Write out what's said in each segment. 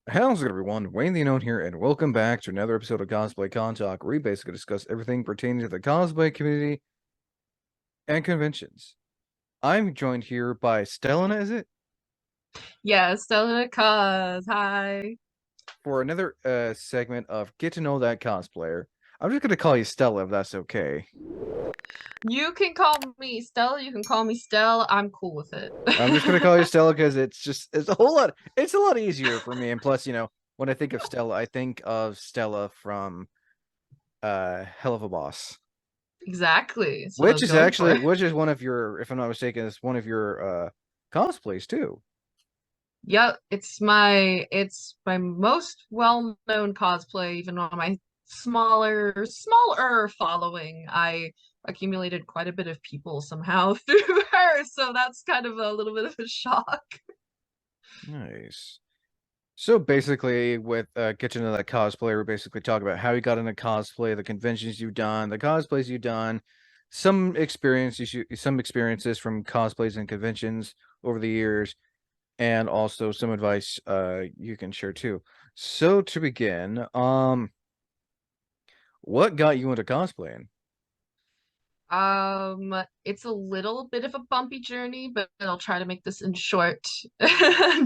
How's it, everyone? Wayne the Unknown here, and welcome back to another episode of Cosplay Con Talk, where we basically discuss everything pertaining to the cosplay community and conventions. I'm joined here by Stellanah, is it? Yeah, Stellanah Cos. Hi. For another segment of Get to Know That Cosplayer. I'm just going to call you Stella if that's okay. You can call me Stell. You can call me Stell. I'm cool with it. I'm just going to call you Stella because it's a lot easier for me. And plus, when I think of Stella, I think of Stella from Hell of a Boss. Exactly. That's what I Which was is going actually for. which is one of your, if I'm not mistaken, it's one of your cosplays too. Yep, it's my most well-known cosplay, even on my smaller following. I accumulated quite a bit of people somehow through her, so that's kind of a little bit of a shock. Nice. So basically, with Get to Know That Cosplayer, we basically talk about how you got into cosplay, the conventions you've done, the cosplays you've done, some experiences from cosplays and conventions over the years, and also some advice you can share too. So to begin, what got you into cosplaying? It's a little bit of a bumpy journey, but I'll try to make this in short,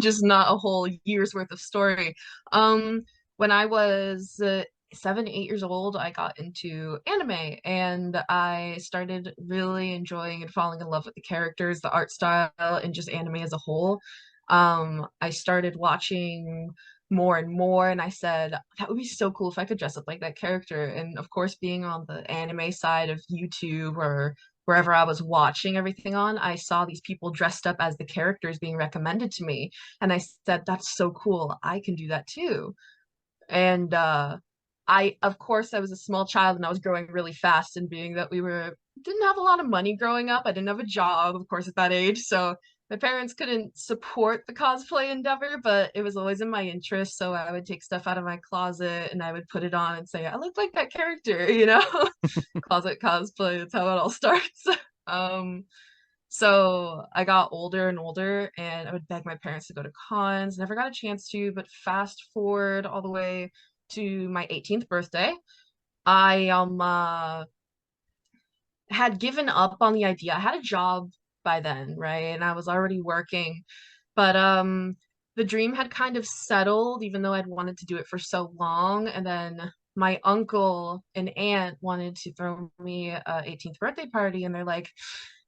just not a whole year's worth of story. When I was 7, 8 years old, I got into anime and I started really enjoying and falling in love with the characters, the art style, and just anime as a whole. I started watching more and more, and I said that would be so cool if I could dress up like that character. And of course, being on the anime side of YouTube or wherever I was watching everything on, I saw these people dressed up as the characters being recommended to me, and I said, that's so cool, I can do that too. And I, of course, I was a small child and I was growing really fast, and being that we were didn't have a lot of money growing up, I didn't have a job, of course, at that age, so my parents couldn't support the cosplay endeavor, but it was always in my interest. So I would take stuff out of my closet and I would put it on and say, I look like that character, you know? Closet cosplay, that's how it all starts. Um, so I got older and older and I would beg my parents to go to cons. Never got a chance to, but fast forward all the way to my 18th birthday. I had given up on the idea. I had a job by then, right? And I was already working. But the dream had kind of settled, even though I'd wanted to do it for so long. And then my uncle and aunt wanted to throw me a 18th birthday party, and they're like,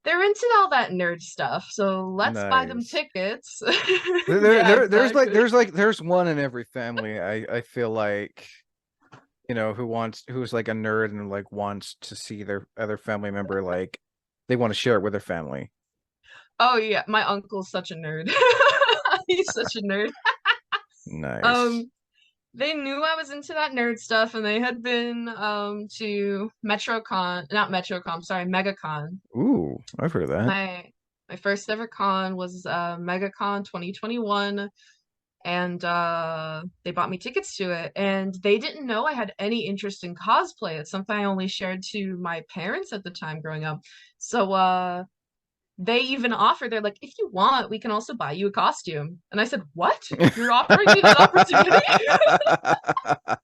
they're into all that nerd stuff, so let's buy them Nice. tickets. There, there, Yeah, there there's like, exactly. there's one in every family. I feel like, who's like a nerd and like wants to see their other family member, like they want to share it with their family. Oh yeah, my uncle's such a nerd. He's such a nerd. Nice. Um, they knew I was into that nerd stuff, and they had been to MetroCon, not MetroCon, sorry, MegaCon. Ooh, I've heard of that. My my first ever con was MegaCon 2021, and they bought me tickets to it, and they didn't know I had any interest in cosplay. It's something I only shared to my parents at the time growing up. So they even offered, they're like, if you want, we can also buy you a costume. And I said, what? You're offering me that opportunity?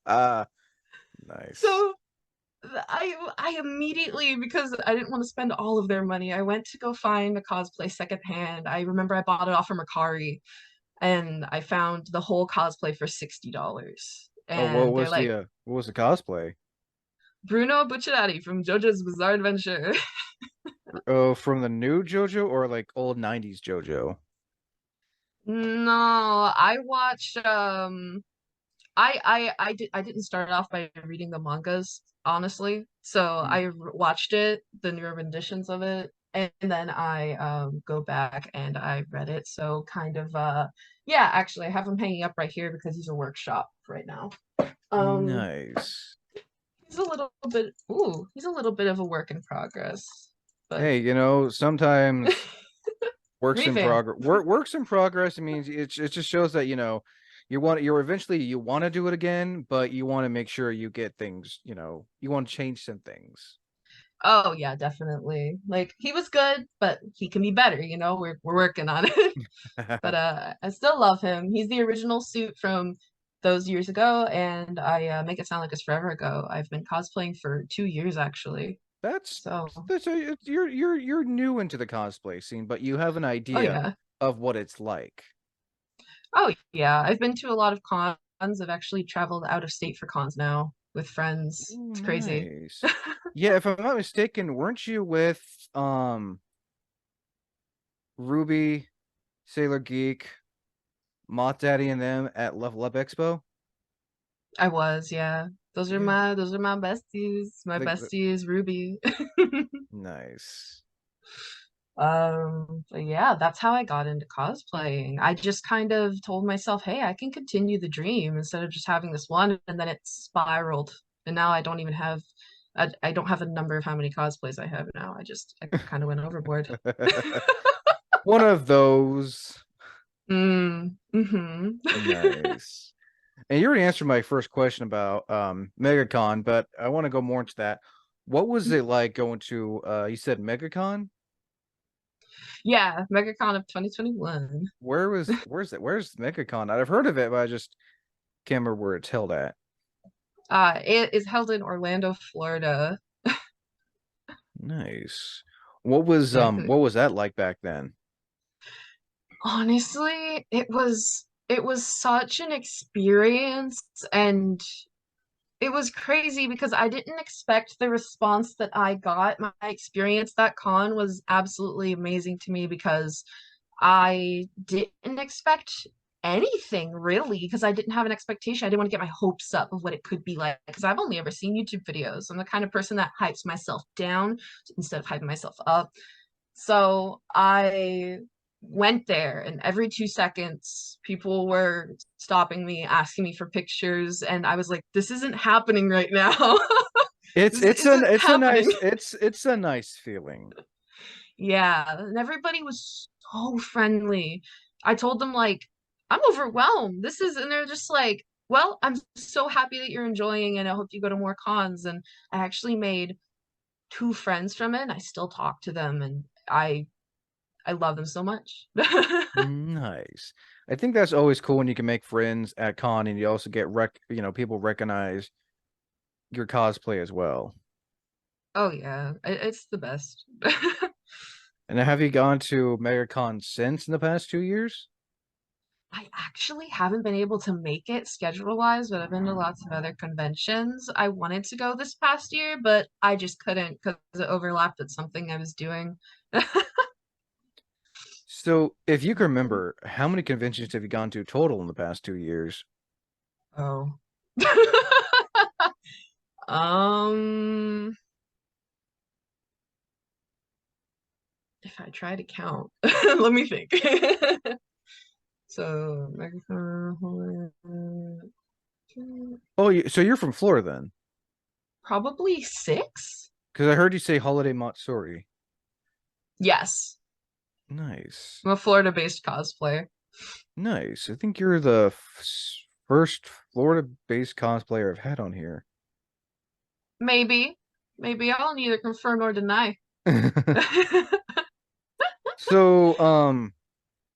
Nice. So I immediately, because I didn't want to spend all of their money, I went to go find a cosplay secondhand. I remember I bought it off of Mercari, and I found the whole cosplay for $60. Oh, And they're like, what was the cosplay? Bruno Bucciarati from JoJo's Bizarre Adventure. Oh, from the new JoJo or like old 90s JoJo? No, I watched I didn't start off by reading the mangas, honestly. So Mm. watched it, the newer renditions of it, and then I go back and I read it. So kind of yeah, actually I have him hanging up right here because he's a workshop right now. Um Nice. he's a little bit of a work in progress. But Hey, sometimes works in revamp. progress. Works in progress. It means it just shows that you want to do it again, but you want to make sure you get things. You want to change some things. Oh yeah, definitely. Like he was good, but he can be better, you know. We're working on it. But I still love him. He's the original suit from those years ago, and I make it sound like it's forever ago. I've been cosplaying for 2 years actually. That's So, you're new into the cosplay scene, but you have an oh idea yeah. of what it's like. Oh yeah. I've been to a lot of cons. I've actually traveled out of state for cons now with friends. Ooh, It's crazy. nice. Yeah, if I'm not mistaken, weren't you with Ruby, Sailor Geek, Moth Daddy, and them at Level Up Expo? I was, yeah. Yeah. Those are my besties. My The bestie is Ruby. nice. But yeah, that's how I got into cosplaying. I just kind of told myself, hey, I can continue the dream instead of just having this one, and then it spiraled. And now I don't even have I don't have a number of how many cosplays I have now. I kind of went overboard. One of those. Mm-hmm. Nice. And you already answered my first question about MegaCon, but I want to go more into that. What was it like going to you said MegaCon? Yeah, MegaCon of 2021. Where's MegaCon? I've heard of it, but I just can't remember where it's held at. It is held in Orlando, Florida. Nice. Yeah, What was that like back then? honestly, it was such an experience, and it was crazy because I didn't expect the response that I got. My experience that con was absolutely amazing to me because I didn't expect anything really because I didn't have an expectation. I didn't want to get my hopes up of what it could be like because I've only ever seen YouTube videos. I'm the kind of person that hypes myself down instead of hyping myself up. So I went there, and every 2 seconds, people were stopping me, asking me for pictures, and I was like, this isn't happening right now. It's This isn't happening. it's a nice feeling. Yeah, and everybody was so friendly. I told them like, I'm overwhelmed. This is, and they're just like, well, I'm so happy that you're enjoying, and I hope you go to more cons. And I actually made two friends from it. And I still talk to them, and I love them so much. Nice. I think that's always cool when you can make friends at con and you also get people recognize your cosplay as well. Oh yeah, it's the best. And have you gone to MegaCon since in the past 2 years? I actually haven't been able to make it schedule-wise, but I've been to lots of other conventions. I wanted to go this past year, but I just couldn't because it overlapped with something I was doing. So, if you can remember, how many conventions have you gone to total in the past 2 years? Oh. Um, if I try to count, let me think. So, Oh, so you're from Florida then? probably six? Because I heard you say Holiday Matsuri. Yes. Nice. I'm a Florida-based cosplayer. Nice. I think you're the first Florida-based cosplayer I've had on here. Maybe. Maybe I'll neither confirm nor deny. So,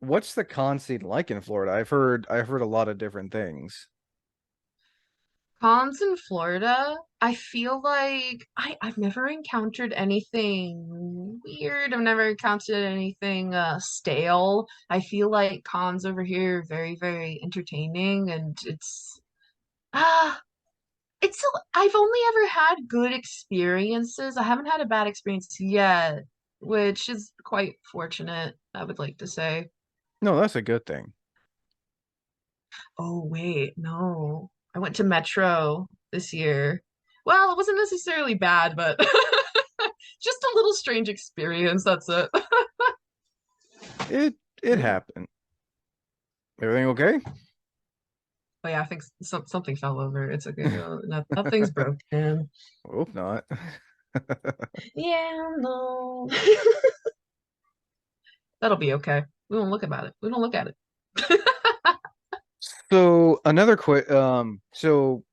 what's the con scene like in Florida? I've heard a lot of different things. Cons in Florida, I feel like I've never encountered anything weird. I've never encountered anything stale. I feel like cons over here are very, very entertaining, and ah I've only ever had good experiences. I haven't had a bad experience yet, which is quite fortunate, I would like to say. No, that's a good thing. Oh, wait, no. I went to Metro this year. Well, it wasn't necessarily bad, but just a little strange experience. That's it. It happened. Everything okay? Oh yeah, I think something fell over. It's okay. Nothing's broken. Hope not. Yeah, no. That'll be okay. We won't look about it. We don't look at it. So another quick so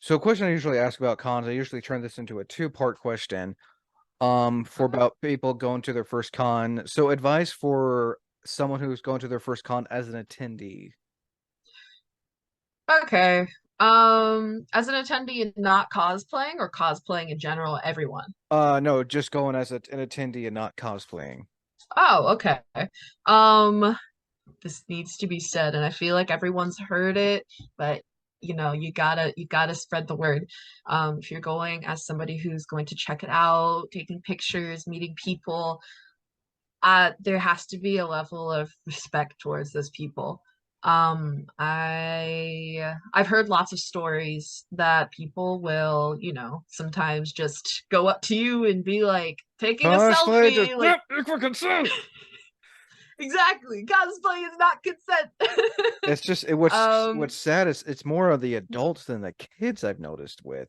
So, a question I usually ask about cons, I usually turn this into a two-part question. For Uh-huh. about people going to their first con. So, advice for someone who's going to their first con as an attendee. Okay. As an attendee, not cosplaying or cosplaying in general, everyone. No, just going as an attendee and not cosplaying. Oh, okay. Um, this needs to be said, and I feel like everyone's heard it, but you gotta spread the word. If you're going as somebody who's going to check it out, taking pictures, meeting people, there has to be a level of respect towards those people. I've heard lots of stories that people will, sometimes just go up to you and be like taking a Cosplay just selfie, like yep, for consent. exactly, cosplay is not consent. It's just what's Um, sad is it's more of the adults than the kids I've noticed with.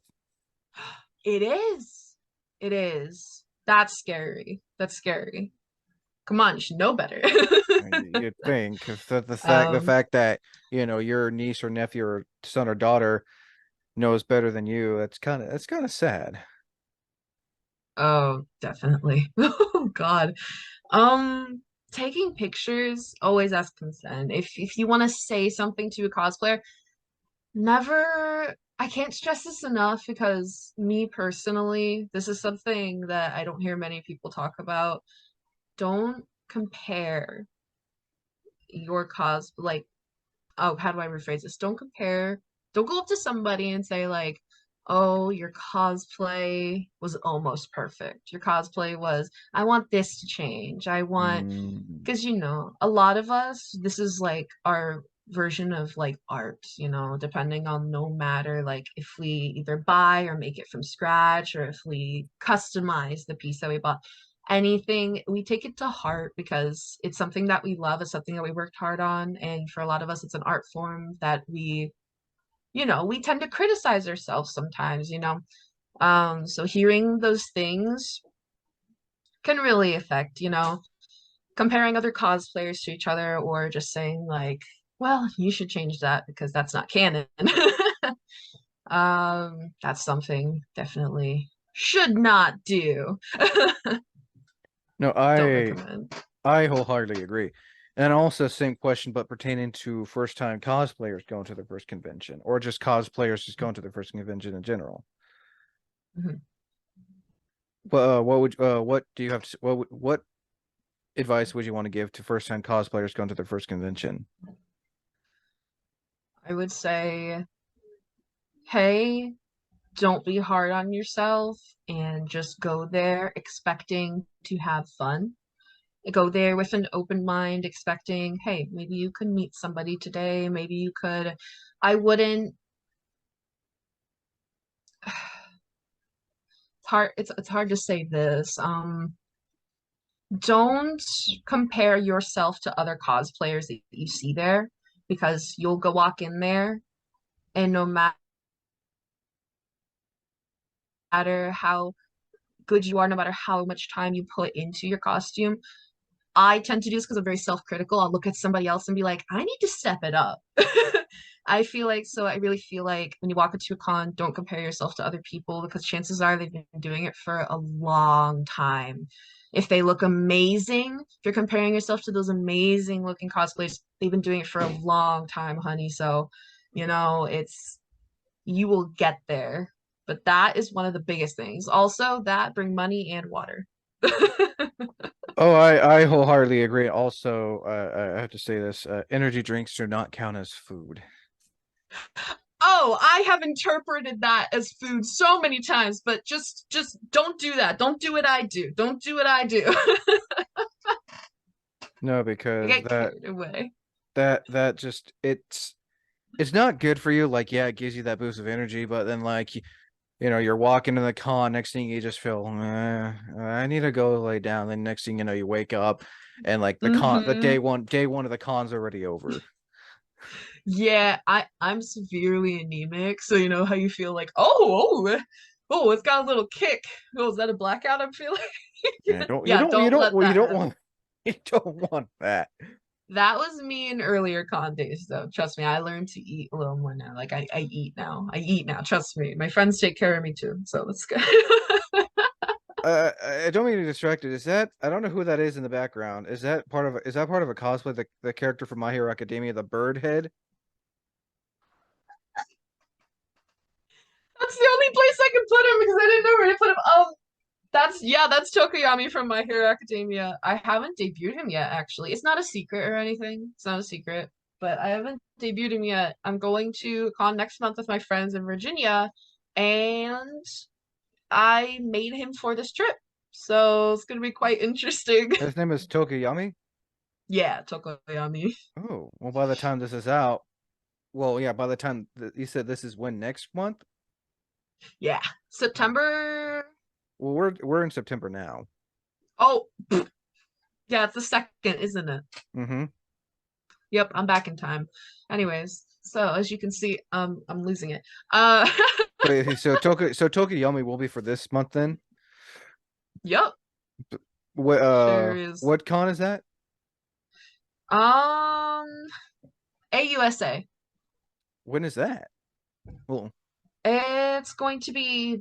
it is. It is. That's scary. That's scary. Come on, you should know better. You'd think if the Um, fact that your niece or nephew or son or daughter knows better than you, that's kind of sad. oh, definitely. Oh God. Um, Taking pictures, always ask consent. If you want to say something to a cosplayer, never, I can't stress this enough because me personally, this is something that I don't hear many people talk about. Don't compare your like, oh, how do I rephrase this? Don't go up to somebody and say like, oh, your cosplay was almost perfect. Your cosplay was, I want this to change. I want, Mm. because a lot of us, this is like our version of like art, depending on no matter like if we either buy or make it from scratch or if we customize the piece that we bought, anything, we take it to heart because it's something that we love, it's something that we worked hard on. And for a lot of us, it's an art form that we tend to criticize ourselves sometimes, so hearing those things can really affect, comparing other cosplayers to each other or just saying like, well, you should change that because that's not canon. That's something definitely should not do. No, Don't I recommend. I wholeheartedly agree. And also same question, but pertaining to first time cosplayers going to their first convention, or just cosplayers just going to their first convention in general. Mhm. But what do you have to what advice would you want to give to first time cosplayers going to their first convention? I would say, hey, don't be hard on yourself and just go there expecting to have fun. Go there with an open mind, expecting, hey, maybe you could meet somebody today. Maybe you could. I wouldn't. It's hard. It's hard to say this. Don't compare yourself to other cosplayers that you see there because you'll go walk in there and no matter how good you are, no matter how much time you put into your costume, I tend to do this because I'm very self-critical. I'll look at somebody else and be like, I need to step it up. I really feel like when you walk into a con, don't compare yourself to other people because chances are they've been doing it for a long time. If they look amazing, if you're comparing yourself to those amazing looking cosplayers, they've been doing it for a long time, honey. So, you will get there. But that is one of the biggest things. Also, that bring money and water. Oh, I wholeheartedly agree. Also, I have to say this: energy drinks do not count as food. Oh, I have interpreted that as food so many times, but just don't do that. Don't do what I do. Don't do what I do. No, I because get carried away. that just it's not good for you. Like, yeah, it gives you that boost of energy, but then like you're walking in the con. Next thing you just feel, I need to go lay down. Then next thing you know, you wake up, and like the Hmm. day one of the con's already over. Yeah, I'm severely anemic, so you know how you feel like, oh, it's got a little kick. Oh, is that a blackout I'm feeling? Yeah, don't you Yeah, don't you don't don't let well, you that don't happen. want you don't want that. That was me in earlier con days, though. Trust me, I learned to eat a little more now. Like I eat now. I eat now. Trust me. My friends take care of me too, so that's good. I don't mean to distract it. Is that I don't know who that is in the background. Is that part of a cosplay? The character from My Hero Academia, the bird head? That's the only place I can put him because I didn't know where to put him. That's Tokoyami from My Hero Academia. I haven't debuted him yet, actually. It's not a secret or anything. It's not a secret, but I haven't debuted him yet. I'm going to con next month with my friends in Virginia, and I made him for this trip. So it's gonna be quite interesting. His name is Tokiyami. Yeah, Tokoyami. Oh, well, by the time this is out, well, yeah, by the time you said this is when next month? Yeah. September. Well, we're in September now. Oh, yeah, it's the second, isn't it? Mm-hmm. Yep, I'm back in time. Anyways, so as you can see, I'm losing it. Uh, So Tokiyami will be for this month then. yep, What sure is. what con is that? Um, AUSA. When is that? Well, It's going to be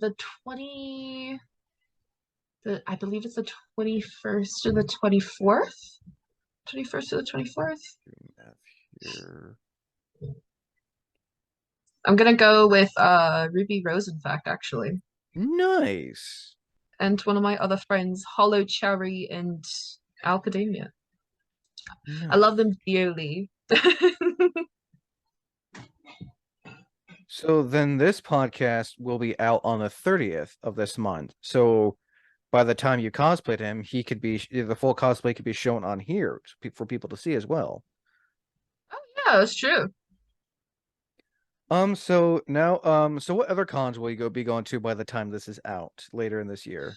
I believe it's the 21st or the 24th. 21st or the 24th. here. I'm gonna go with Ruby Rose, in fact, actually. Nice. And one of my other friends, Hollow Cherry and Alcademia. I Nice. love them dearly. So then this podcast will be out on the 30th of this month. So by the time you cosplayed him, he could be the full cosplay could be shown on here for people to see as well. Oh yeah, that's true. So now so what other cons will you be going to by the time this is out later in this year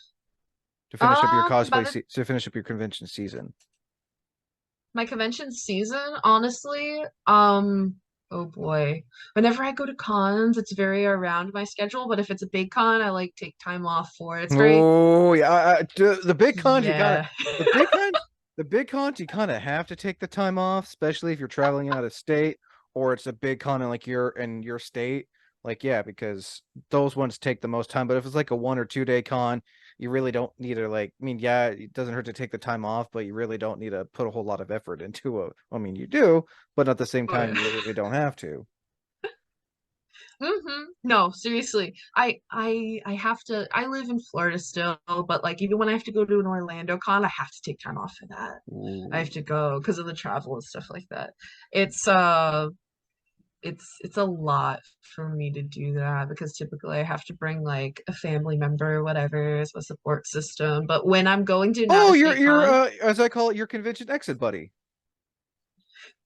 to finish up your By the to finish up your convention season? my convention season, honestly, oh boy. Whenever I go to cons, it's very around my schedule, but if it's a big con, I like take time off for it. It's very, Oh yeah, the big cons you gotta yeah. the big cons the big cons you kind of have to take the time off, especially if you're traveling out of state or it's a big con in like in your state. Like yeah, because those ones take the most time. But if it's like a 1 or 2 day con, you really don't need to like. I mean, yeah, it doesn't hurt to take the time off, but you really don't need to put a whole lot of effort into a. I mean, you do, but at the same time, But you really don't have to. No, seriously. I have to I live in Florida still, but like even when I have to go to an Orlando con, I have to take time off for that. I have Ooh. to go because of the travel and stuff like that. It's it's a lot for me to do that because typically I have to bring like a family member or whatever as a support system. But when I'm going to an Oh, out-of-state you're con, as I call it, your convention exit buddy.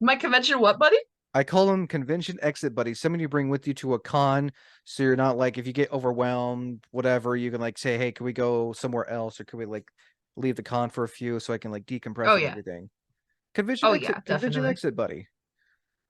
my convention what, buddy? I call them convention exit buddies. Someone you bring with you to a con, so you're not like if you get overwhelmed, whatever, you can like say, "Hey, can we go somewhere else, or can we like leave the con for a few so I can like decompress Oh and yeah. everything?" Oh yeah, Convention definitely. exit buddy.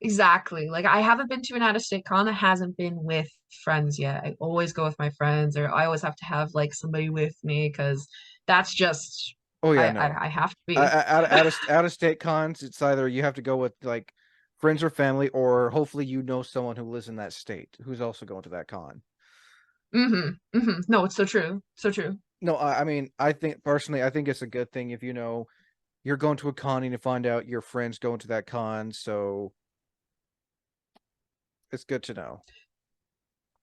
Exactly. Like I haven't been to an out-of-state con that hasn't been with friends yet. I always go with my friends, or I always have to have like somebody with me because that's just Oh yeah, no. I have to be. Out of state cons, it's either you have to go with like friends or family, or hopefully you know someone who lives in that state who's also going to that con. No, it's so true. So true. No, I mean, I think personally, I think it's a good thing if you know you're going to a con and you find out your friends going to that con, so it's good to know.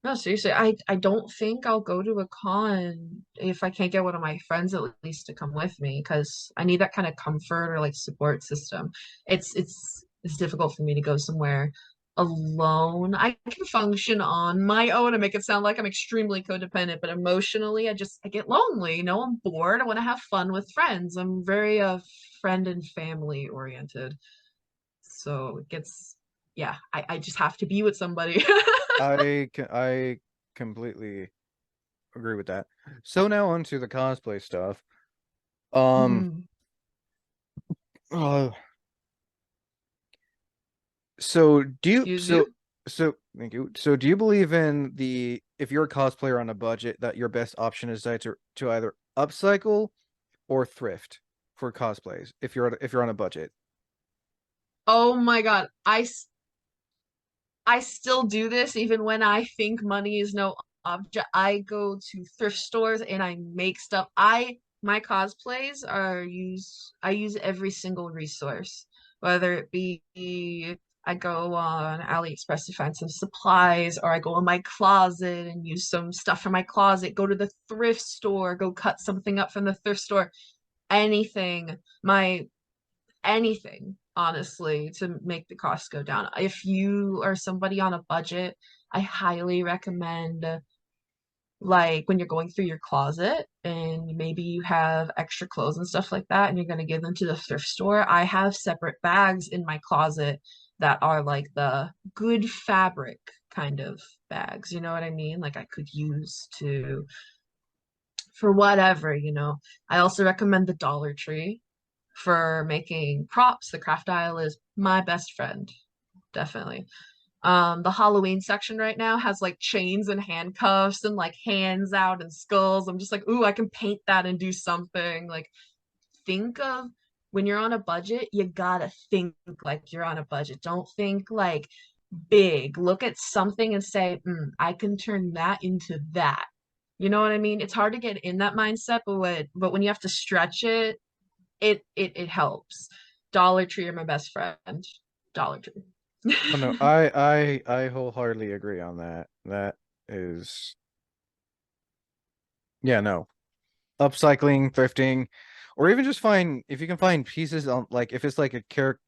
No, seriously, I don't think I'll go to a con if I can't get one of my friends at least to come with me because I need that kind of comfort or like support system. It's difficult for me to go somewhere alone. I can function on my own and make it sound like I'm extremely codependent, but emotionally I get lonely, I'm bored. I want to have fun with friends. I'm very friend and family oriented. So it gets yeah, I just have to be with somebody. I completely agree with that. So now on to the cosplay stuff. Um, Mhm. uh, so do you Excuse you? so thank you. So do you believe in the if you're a cosplayer on a budget that your best option is to either upcycle or thrift for cosplays if you're on a budget? Oh my God. I still do this even when I think money is no object. I go to thrift stores and I make stuff. My cosplays are use I use every single resource, whether it be I go on AliExpress to find some supplies, or I go in my closet and use some stuff from my closet, go to the thrift store, go cut something up from the thrift store, anything. My anything, honestly, to make the cost go down. If you are somebody on a budget, I highly recommend like when you're going through your closet and maybe you have extra clothes and stuff like that and you're going to give them to the thrift store. I have separate bags in my closet that are like the good fabric kind of bags. You know what I mean? Like I could use to for whatever. I also recommend the Dollar Tree for making props. The craft aisle is my best friend, definitely. The Halloween section right now has like chains and handcuffs and like hands out and skulls. I'm just like, ooh, I can paint that and do something. Like, think of when you're on a budget, you gotta think like you're on a budget. Don't think like big. Look at something and say, I can turn that into that. You know what I mean? It's hard to get in that mindset, but when you have to stretch it, it helps. Dollar Tree are my best friend. Dollar Tree. Oh no, I wholeheartedly agree on that. That is, yeah, no. Upcycling, thrifting, or even just find if you can find pieces on like if it's like a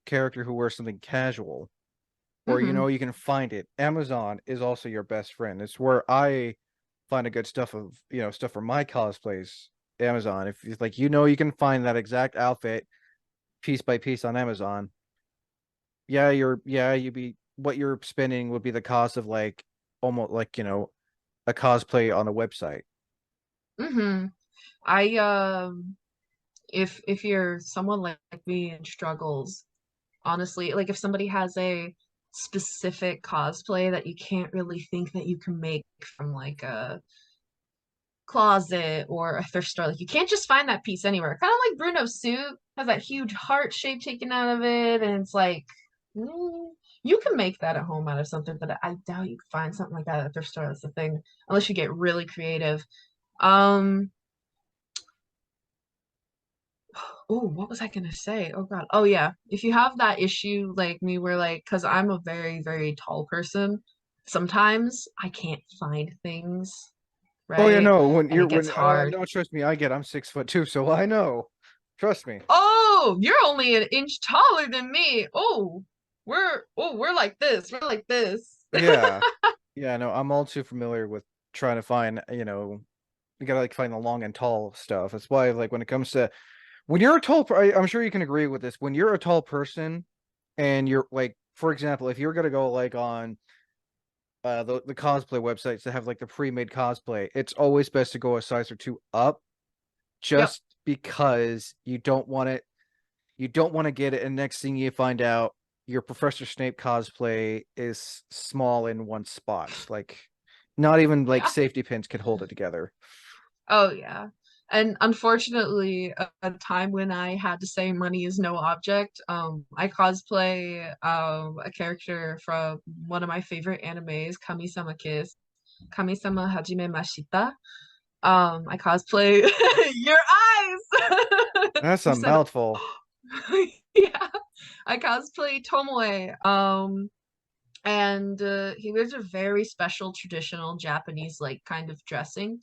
character who wears something casual, or Hmm. you can find it. Amazon is also your best friend. It's where I find a good stuff of stuff for my cosplays. Amazon. If you like, you can find that exact outfit piece by piece on Amazon. You'd be what you're spending would be the cost of like almost like a cosplay on a website. Hmm. I if you're someone like me and struggles, honestly, like if somebody has a specific cosplay that you can't really think that you can make from like a closet or a thrift store, like you can't just find that piece anywhere. Kind of like Bruno's suit has that huge heart shape taken out of it, and it's like mm, you can make that at home out of something, but I doubt you can find something like that at a thrift store. That's the thing, unless you get really creative. Um, oh, what was I gonna say? Oh God. Oh yeah. If you have that issue like me where like, because I'm a very, very tall person, sometimes I can't find things, Oh yeah, right? no. When And you're it gets when oh hard. no, trust me, I'm 6 foot two, so I know. Trust me. Oh, you're only an inch taller than me. Oh, we're like this. We're like this. Yeah, yeah. No, I'm all too familiar with trying to find. You gotta like find the long and tall stuff. That's why like when it comes to when you're a I'm sure you can agree with this. When you're a tall person and you're like, for example, if you're gonna go like on the cosplay websites that have like the pre-made cosplay, it's always best to go a size or two up, Yep. just because you don't want to get it, and next thing you find out, your Professor Snape cosplay is small in one spot. Like, not even like Yeah. safety pins can hold it together. Oh yeah. And unfortunately, a time when I had to say money is no object, I cosplay a character from one of my favorite animes, Kami-sama Kiss, Kami-sama Hajime Mashita. I cosplay your eyes. That's You a said, mouthful. yeah. I cosplay Tomoe. And he wears a very special traditional Japanese like kind of dressing.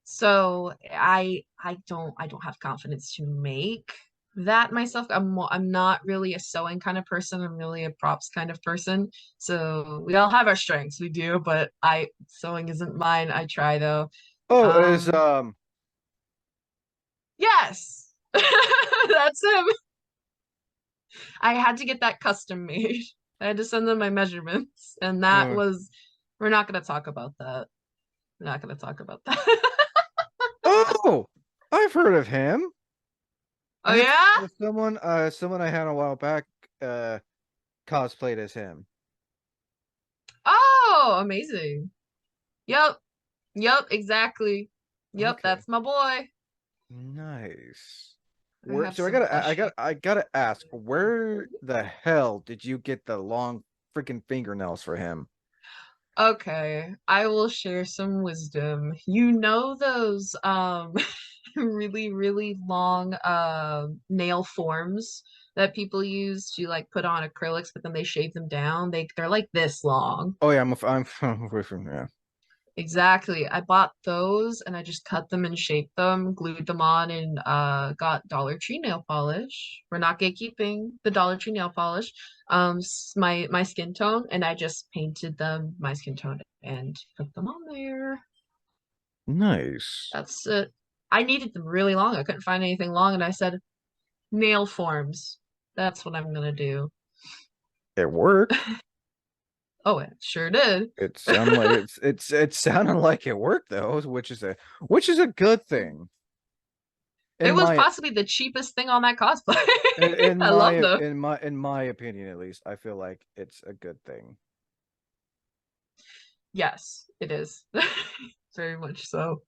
So I don't have confidence to make that myself. I'm not really a sewing kind of person. I'm really a props kind of person. So we all have our strengths, we do, but I sewing isn't mine. I try though. Oh, is Um yes. That's him. I had to get that custom made. I had to send them my measurements, and that uh, was we're not going to talk about that. We're not going to talk about that. oh, I've heard of him. Oh I think yeah? someone I had a while back uh cosplayed as him. Oh, amazing. Yep. Yep, exactly. Yep, Okay, that's my boy. nice. I Where have so some plushie. I gotta ask, where the hell did you get the long freaking fingernails for him? Okay, I will share some wisdom. You know those really, really long nail forms that people use to like put on acrylics, but then they shave them down. They're like this long. Oh yeah, I'm away from yeah. Exactly. I bought those and I just cut them and shaped them, glued them on, and got Dollar Tree nail polish. We're not gatekeeping the Dollar Tree nail polish. My skin tone, and I just painted them my skin tone and put them on there. Nice. That's it. I needed them really long. I couldn't find anything long, and I said nail forms. That's what I'm gonna do. It worked. Oh, it sure did. It sounded like it sounded like it worked though, which is a good thing. It In was my possibly the cheapest thing on that cosplay. I love them. in my opinion at least, I feel like it's a good thing. Yes, it is. Very much so.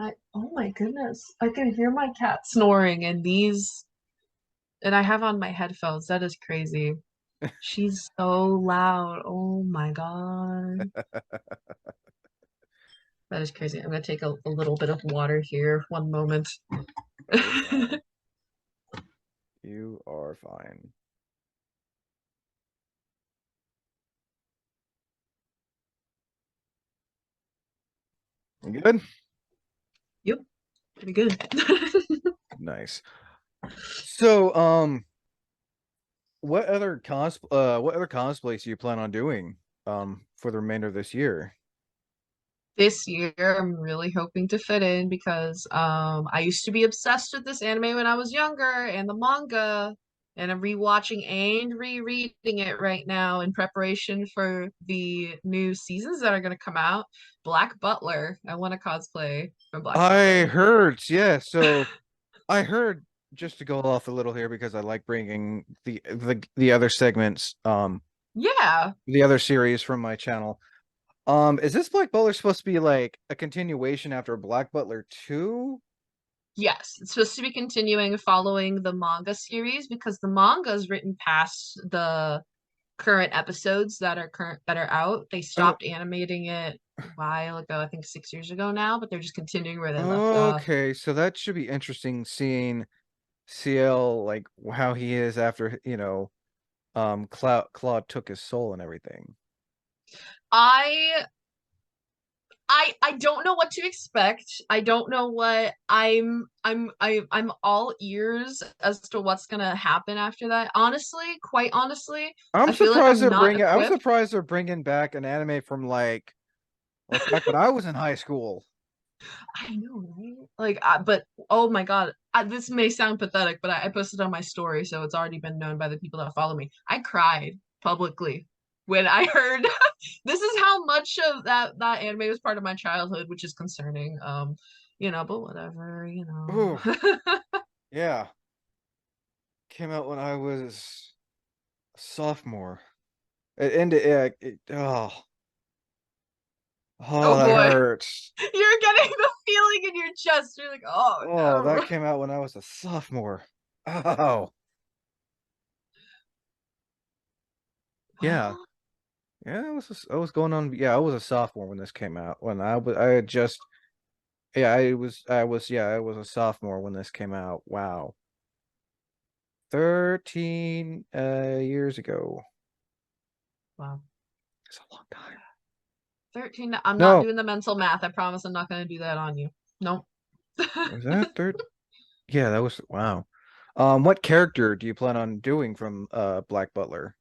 Oh my goodness. I can hear my cat snoring and I have on my headphones. That is crazy. She's so loud. Oh my God. That is crazy. I'm gonna take a little bit of water here. One moment. Oh, you're fine. You are fine. You good? Yep, pretty good. Nice. So, what other cosplays do you plan on doing for the remainder of this year? This year, I'm really hoping to fit in because I used to be obsessed with this anime when I was younger and the manga, and I'm rewatching and rereading it right now in preparation for the new seasons that are going to come out. Black Butler. I want to cosplay from Black I Butler. heard, yeah, so I heard just to go off a little here because I like bringing the other segments, Yeah. the other series from my channel. Is this Black Butler supposed to be like a continuation after Black Butler 2? Yes, it's supposed to be continuing following the manga series because the manga is written past the current episodes that are out. They Oh, stopped animating it a while ago, I think 6 years ago now, but they're just continuing where they left off. okay, so that should be interesting seeing CL like how he is after, Claude took his soul and everything. I I don't know what to expect. I don't know what I'm all ears as to what's gonna happen after that. Honestly, quite honestly, I feel like I'm not I'm equipped. surprised they're bringing back an anime from like back when I was in high school. I know, right? Like, but oh my God, this may sound pathetic, but I posted on my story, so it's already been known by the people that follow me. I cried publicly when I heard this is how much of that anime was part of my childhood, which is concerning. But whatever, Oh, yeah. Came out when I was a sophomore. It ended oh, Oh that boy, hurts. you're getting the feeling in your chest. You're like, oh Oh, that no. came out when I was a sophomore. Oh, yeah. Well, Yeah, I was going on. Yeah, I was a sophomore when this came out. I had just, yeah, I was a sophomore when this came out. Wow. 13 years ago. wow. It's a long time. 13. I'm not No, doing the mental math. I promise I'm not going to do that on you. Nope. was that third? Yeah, that was wow. What character do you plan on doing from Black Butler?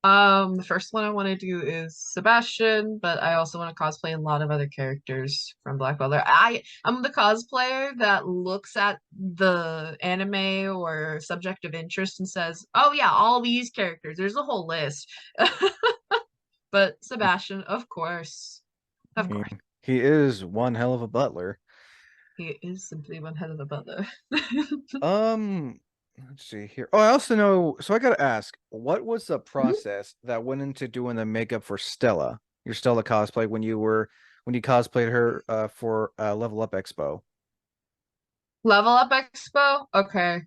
The first one I want to do is Sebastian, but I also want to cosplay a lot of other characters from Black Butler. I'm the cosplayer that looks at the anime or subject of interest and says, "Oh yeah, all these characters." There's a whole list. But Sebastian, of course. I Of course. mean, he is one hell of a butler. He is simply one head of a butler. Um, let's see here. Oh, I also know. So I gotta ask, what was the Mhm. process that went into doing the makeup for Stella, your Stella cosplay when you cosplayed her for Level Up Expo? Level Up Expo? Okay.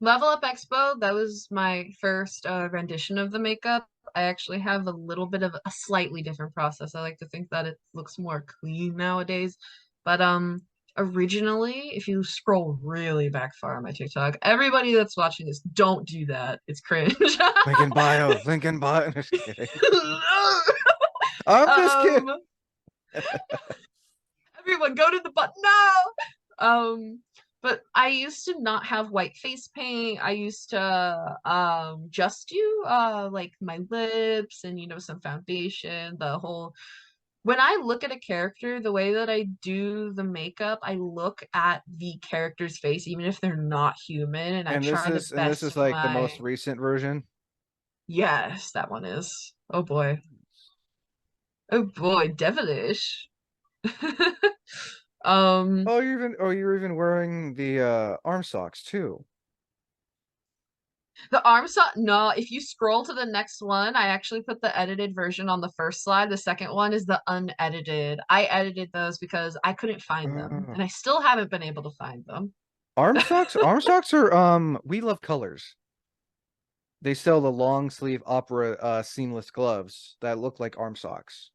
Level Up Expo, that was my first rendition of the makeup. I actually have a little bit of a slightly different process. I like to think that it looks more clean nowadays. But originally, if you scroll really back far on my TikTok, everybody that's watching this, don't do that. It's cringe. Link in bio. Just kidding. I'm just kidding. Um, everyone go to the button now. But I used to not have white face paint. I used to just do like my lips and some foundation, the whole when I look at a character, the way that I do the makeup, I look at the character's face, even if they're not human, and I try the And this best is of like the most my recent version. yes, that one is. Oh boy. Oh boy, devilish. Um, You're even wearing the arm socks too. the arm shot, no, if you scroll to the next one, I actually put the edited version on the first slide. The second one is the unedited. I edited those because I couldn't find them, Uh, and I still haven't been able to find them. arm socks are We Love Colors. They sell the long sleeve opera seamless gloves that look like arm socks.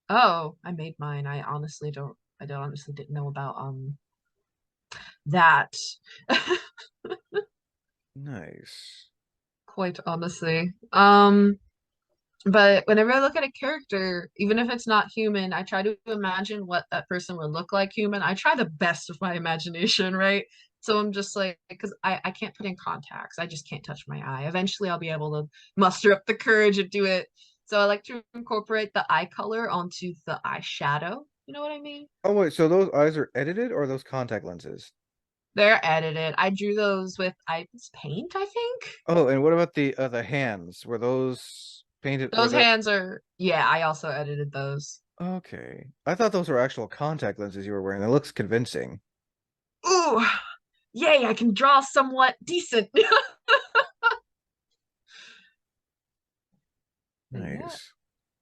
Oh, I made mine. I don't honestly didn't know about that. Nice. Quite honestly. But whenever I look at a character, even if it's not human, I try to imagine what that person would look like human. I try the best of my imagination, right? So I'm just like, because I can't put in contacts. I just can't touch my eye. Eventually, I'll be able to muster up the courage and do it. So I like to incorporate the eye color onto the eyeshadow. You know what I mean? Oh wait, so those eyes are edited or are those contact lenses? They're edited. I drew those with ice paint, I think. Oh, and what about the hands? Were those painted? Were Those that hands are, yeah, I also edited those. okay? I thought those were actual contact lenses you were wearing. That looks convincing. Ooh, yay, I can draw somewhat decent. But yeah, Nice.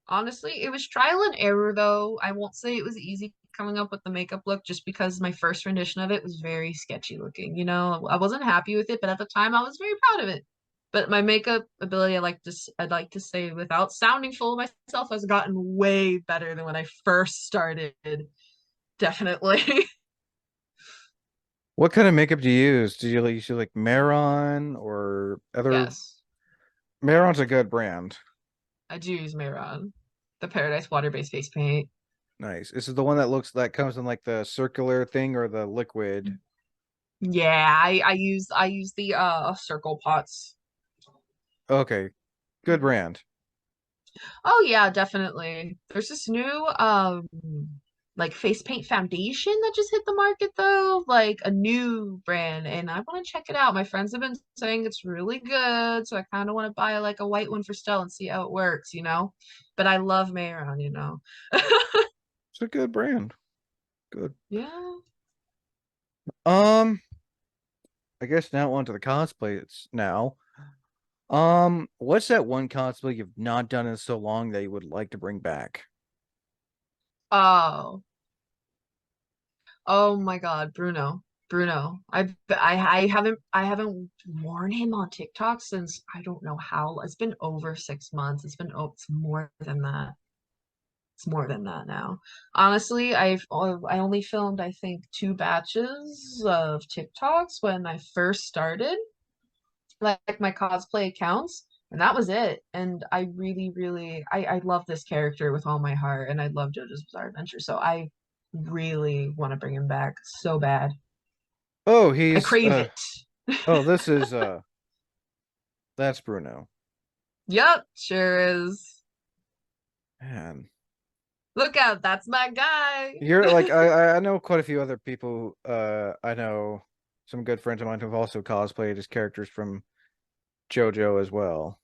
honestly, it was trial and error though. I won't say it was easy coming up with the makeup look just because my first rendition of it was very sketchy looking. I wasn't happy with it, but at the time I was very proud of it. But my makeup ability, I'd like to say without sounding full of myself, has gotten way better than when I first started. Definitely. What kind of makeup do you use? Do you like use like Maron or other? Yes, Maron's a good brand. I do use Mayron, the Paradise water-based face paint. Nice. This is the one that comes in like the circular thing or the liquid. Yeah, I use the circle pots. Okay, good brand. Oh yeah, definitely. There's this new like face paint foundation that just hit the market though, like a new brand, and I want to check it out. My friends have been saying it's really good, so I kind of want to buy like a white one for Stell and see how it works. But I love Mayron. It's a good brand. Good. Yeah. Um, I guess now on to the cosplays now. What's that one cosplay you've not done in so long that you would like to bring back? Oh. Oh my God, Bruno. Bruno. I haven't worn him on TikTok since I don't know how. It's been over 6 months. It's more than that. It's more than that now. Honestly, I only filmed I think 2 batches of TikToks when I first started, like my cosplay accounts, and that was it. And I really, really I love this character with all my heart, and I love JoJo's Bizarre Adventure. So I really want to bring him back so bad. Oh, I he's crave it. oh, this is that's Bruno. Yep, sure is. Man. Look out, that's my guy. You're like I know quite a few other people I know some good friends of mine who've also cosplayed as characters from JoJo as well.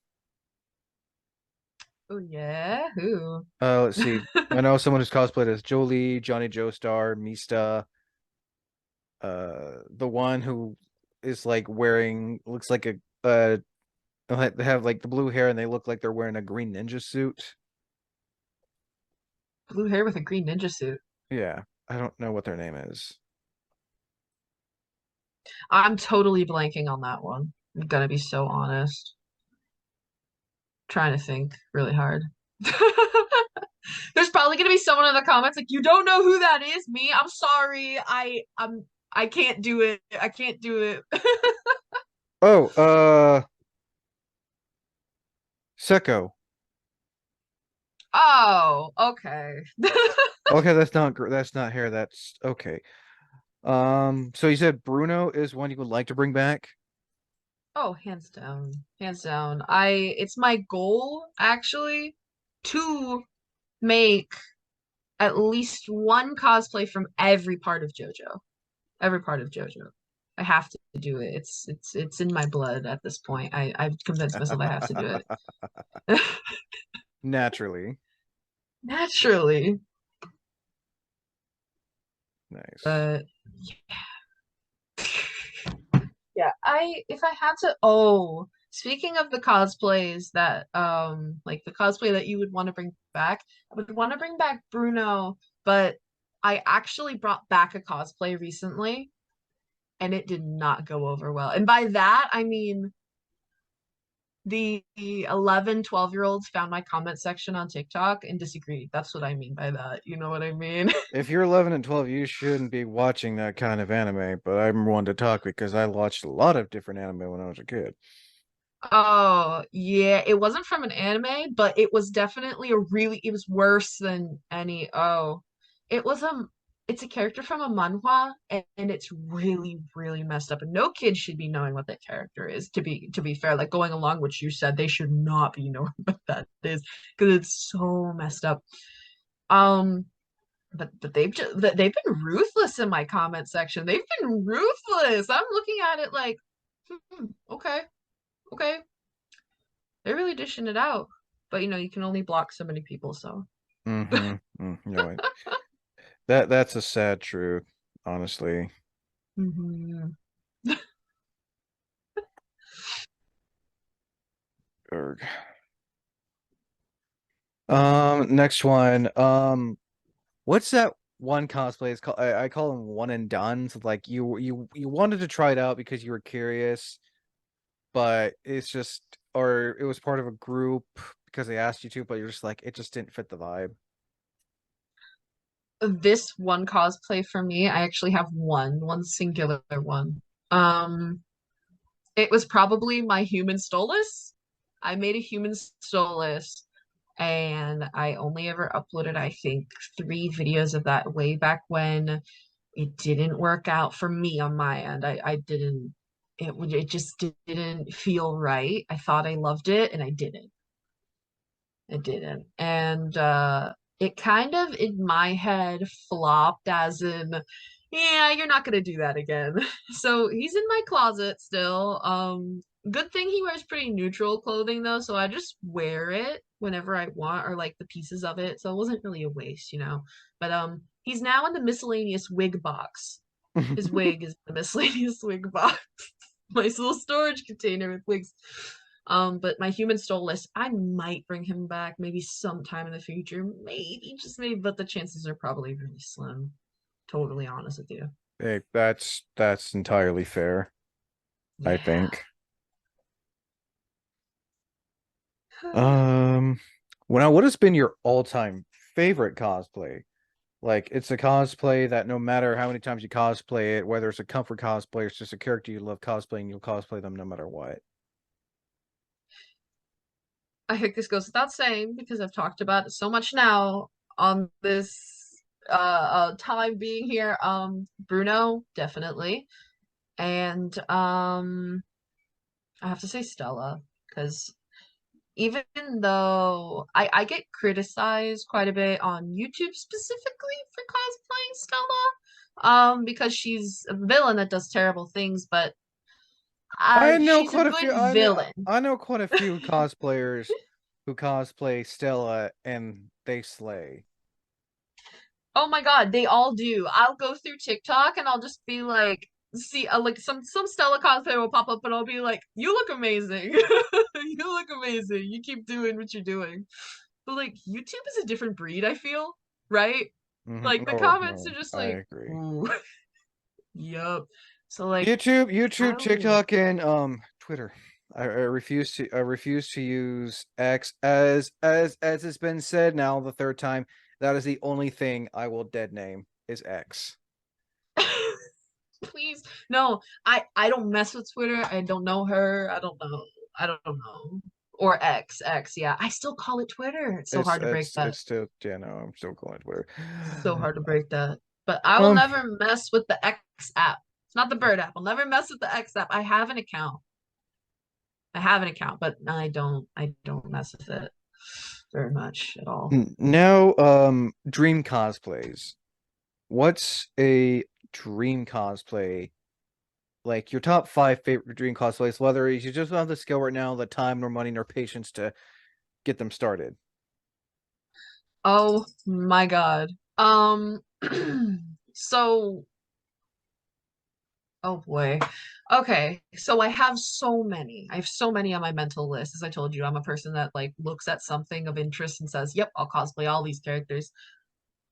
Oh yeah, who? Let's see. I know someone who's cosplayed as Jolie, Johnny Joestar, Mista, the one who is like wearing looks like a they have like the blue hair and they look like they're wearing a green ninja suit. Blue hair with a green ninja suit. Yeah, I don't know what their name is. I'm totally blanking on that one. I'm gonna be so honest. Trying to think really hard. There's probably gonna be someone in the comments like, you don't know who that is? Me? I'm sorry. I can't do it. I can't do it. Oh, Secco. Oh, okay. Okay, that's not hair. That's okay. So you said Bruno is one you would like to bring back? Oh, hands down. Hands down. It's my goal actually to make at least one cosplay from every part of JoJo. Every part of JoJo. I have to do it. It's in my blood at this point. I've convinced myself I have to do it. Naturally. Naturally. Nice. But yeah, I if I had to speaking of the cosplays that like the cosplay that you would want to bring back, I would want to bring back Bruno, but I actually brought back a cosplay recently and it did not go over well. And by that, I mean the 11, 12-year-olds found my comment section on TikTok and disagreed. That's what I mean by that. You know what I mean? If you're 11 and 12, you shouldn't be watching that kind of anime, but I'm one to talk because I watched a lot of different anime when I was a kid. Oh, yeah, it wasn't from an anime, but it was definitely it was worse than any it was it's a character from a manhwa and it's really, really messed up. And no kid should be knowing what that character is, to be fair. Like going along what you said, they should not be knowing what that is because it's so messed up. Um, but they've been ruthless in my comment section. They've been ruthless. I'm looking at it like, okay, okay. They're really dishing it out. But you can only block so many people, so. No, that's a sad truth, honestly. Mhm. Erg. Next one. What's that one cosplay? It's called I call them one and done. So like you wanted to try it out because you were curious, but it's just or it was part of a group because they asked you to, but you're just like it just didn't fit the vibe. This one cosplay for me, I actually have one singular one. Um, it was probably my human Stolas. I made a human Stolas and I only ever uploaded, I think, 3 videos of that way back when. It didn't work out for me on my end. I didn't it just didn't feel right. I thought I loved it and I didn't. It didn't. And it kind of in my head flopped as in, yeah, you're not gonna do that again. So he's in my closet still. Good thing he wears pretty neutral clothing though, so I just wear it whenever I want or like the pieces of it. So it wasn't really a waste. But he's now in the miscellaneous wig box. His wig is the miscellaneous wig box. My little storage container with wigs. But my human stole list, I might bring him back maybe sometime in the future. Maybe, just maybe, but the chances are probably really slim. Totally honest with you. Hey, that's entirely fair, I Yeah. think. Um, what has been your all-time favorite cosplay? Like it's a cosplay that no matter how many times you cosplay it, whether it's a comfort cosplay or it's just a character you love cosplaying, you'll cosplay them no matter what. I think this goes without saying because I've talked about it so much now on this time being here. Bruno, definitely. And I have to say Stella, because even though I get criticized quite a bit on YouTube specifically for cosplaying Stella, because she's a villain that does terrible things, but I know she's a quite a good few. villain. I know quite a few cosplayers who cosplay Stella and they slay. Oh my God, they all do. I'll go through TikTok and I'll just be like, see, like some Stella cosplayer will pop up and I'll be like, "You look amazing. You look amazing. You keep doing what you're doing." But like YouTube is a different breed, I feel, right? Like the No, comments no, are just I like, agree. ooh, yup. So like YouTube, oh TikTok, and Twitter. I refuse to use X as has been said now the third time. That is the only thing I will dead name is X. please no, I don't mess with Twitter. I don't know her. I don't know. Or X, yeah. I still call it Twitter. It's so It's hard to break it's that. it's still yeah no I'm still calling Twitter. So hard to break that. But I will Um never mess with the X app. It's not the Bird app. I'll never mess with the X app. I have an account. I have an account, but I don't mess with it very much at all. now dream cosplays. What's a dream cosplay? Like your top five favorite dream cosplays, whether you just don't have the skill right now, the time, nor money, nor patience to get them started. Oh my God. So oh boy. Okay. So I have so many. I have so many on my mental list. As I told you, I'm a person that like looks at something of interest and says, "Yep, I'll cosplay all these characters."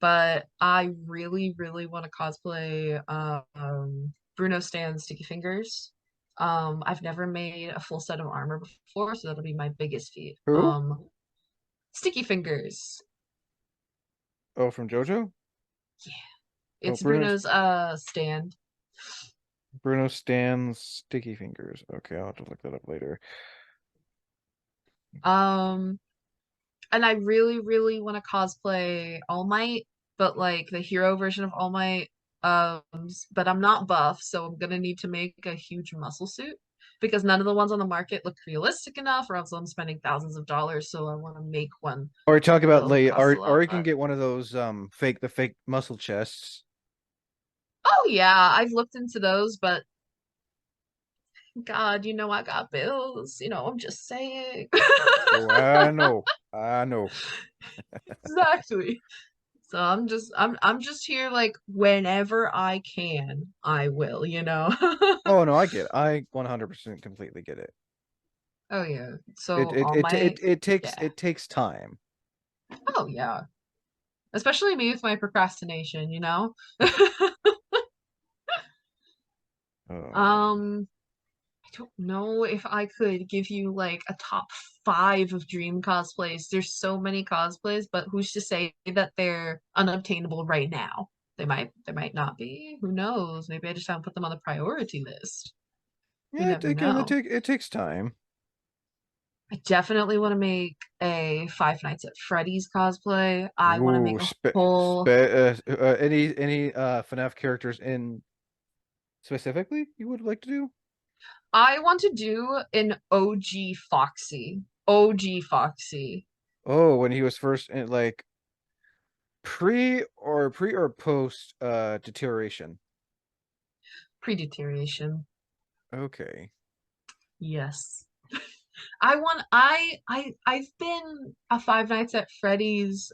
But I really, really want to cosplay Bruno Stan's Sticky Fingers. I've never made a full set of armor before, so that'll be my biggest feat. Who? Sticky Fingers. Oh, from JoJo? Yeah. Oh, It's Bruno's stand. Bruno Stan's Sticky Fingers. Okay, I'll have to look that up later. Um and I really, really want to cosplay All Might, but like the hero version of All Might. But I'm not buff, so I'm gonna need to make a huge muscle suit because none of the ones on the market look realistic enough, or else I'm spending thousands of dollars. So I want to make one Or talk about that'll like, cost a or lot you can more. get one of those fake muscle chests. Oh yeah, I've looked into those, but God, I got bills. I'm just saying. Oh, I know, I know. Exactly. So I'm just here like whenever I can, I will. Oh no, I get it. I 100% completely get it. Oh yeah. It So it all it my it, it takes yeah. it takes time. Oh yeah. Especially me with my procrastination. Oh, Um, I don't know if I could give you like a top five of dream cosplays. There's so many cosplays, but who's to say that they're unobtainable right now? They might not be. Who knows? Maybe I just haven't put them on the priority list. You yeah. never Again, know. it takes time. I definitely want to make a Five Nights at Freddy's cosplay. I want to Ooh, make a whole. any FNAF characters in specifically you would like to do? I want to do an OG Foxy. OG Foxy. Oh, when he was first in like pre or post deterioration. Pre-deterioration. Okay. Yes. I've been a Five Nights at Freddy's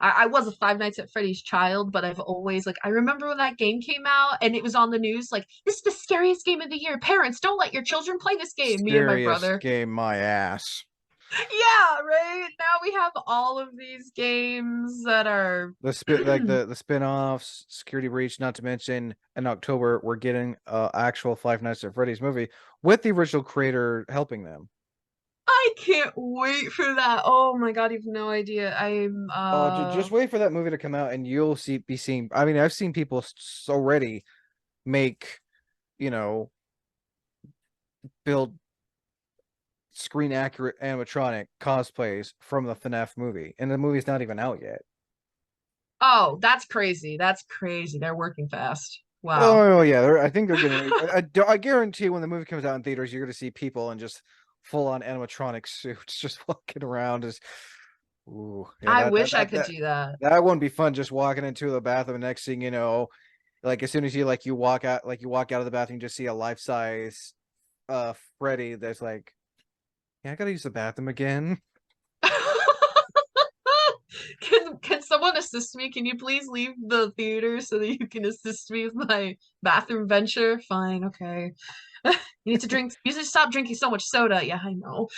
I was a Five Nights at Freddy's child, but I've always like I remember when that game came out and it was on the news like this is the scariest game of the year. Parents, don't let your children play this game. Me and my Scariest brother. game my ass. Yeah, right. Now we have all of these games that are The spin-offs, Security Breach, not to mention in October we're getting actual Five Nights at Freddy's movie with the original creator helping them. I can't wait for that. Oh my God, you've no idea. I'm Oh, just wait for that movie to come out and you'll be seeing. I mean, I've seen people already make, you know, build screen accurate animatronic cosplays from the FNAF movie, and the movie's not even out yet. Oh, that's crazy. That's crazy. They're working fast. Wow. Oh yeah, I think they're gonna. I guarantee when the movie comes out in theaters, you're gonna see people in just full on animatronic suits just walking around. Just ooh, yeah, I wish I could do that. that wouldn't be fun. Just walking into the bathroom, and next thing you know, like as soon as you walk out of the bathroom, you just see a life size Freddy that's like, yeah, I gotta use the bathroom again. Can someone assist me? Can you please leave the theater so that you can assist me with my bathroom venture? Fine, okay. You need to drink. You need to stop drinking so much soda. Yeah, I know.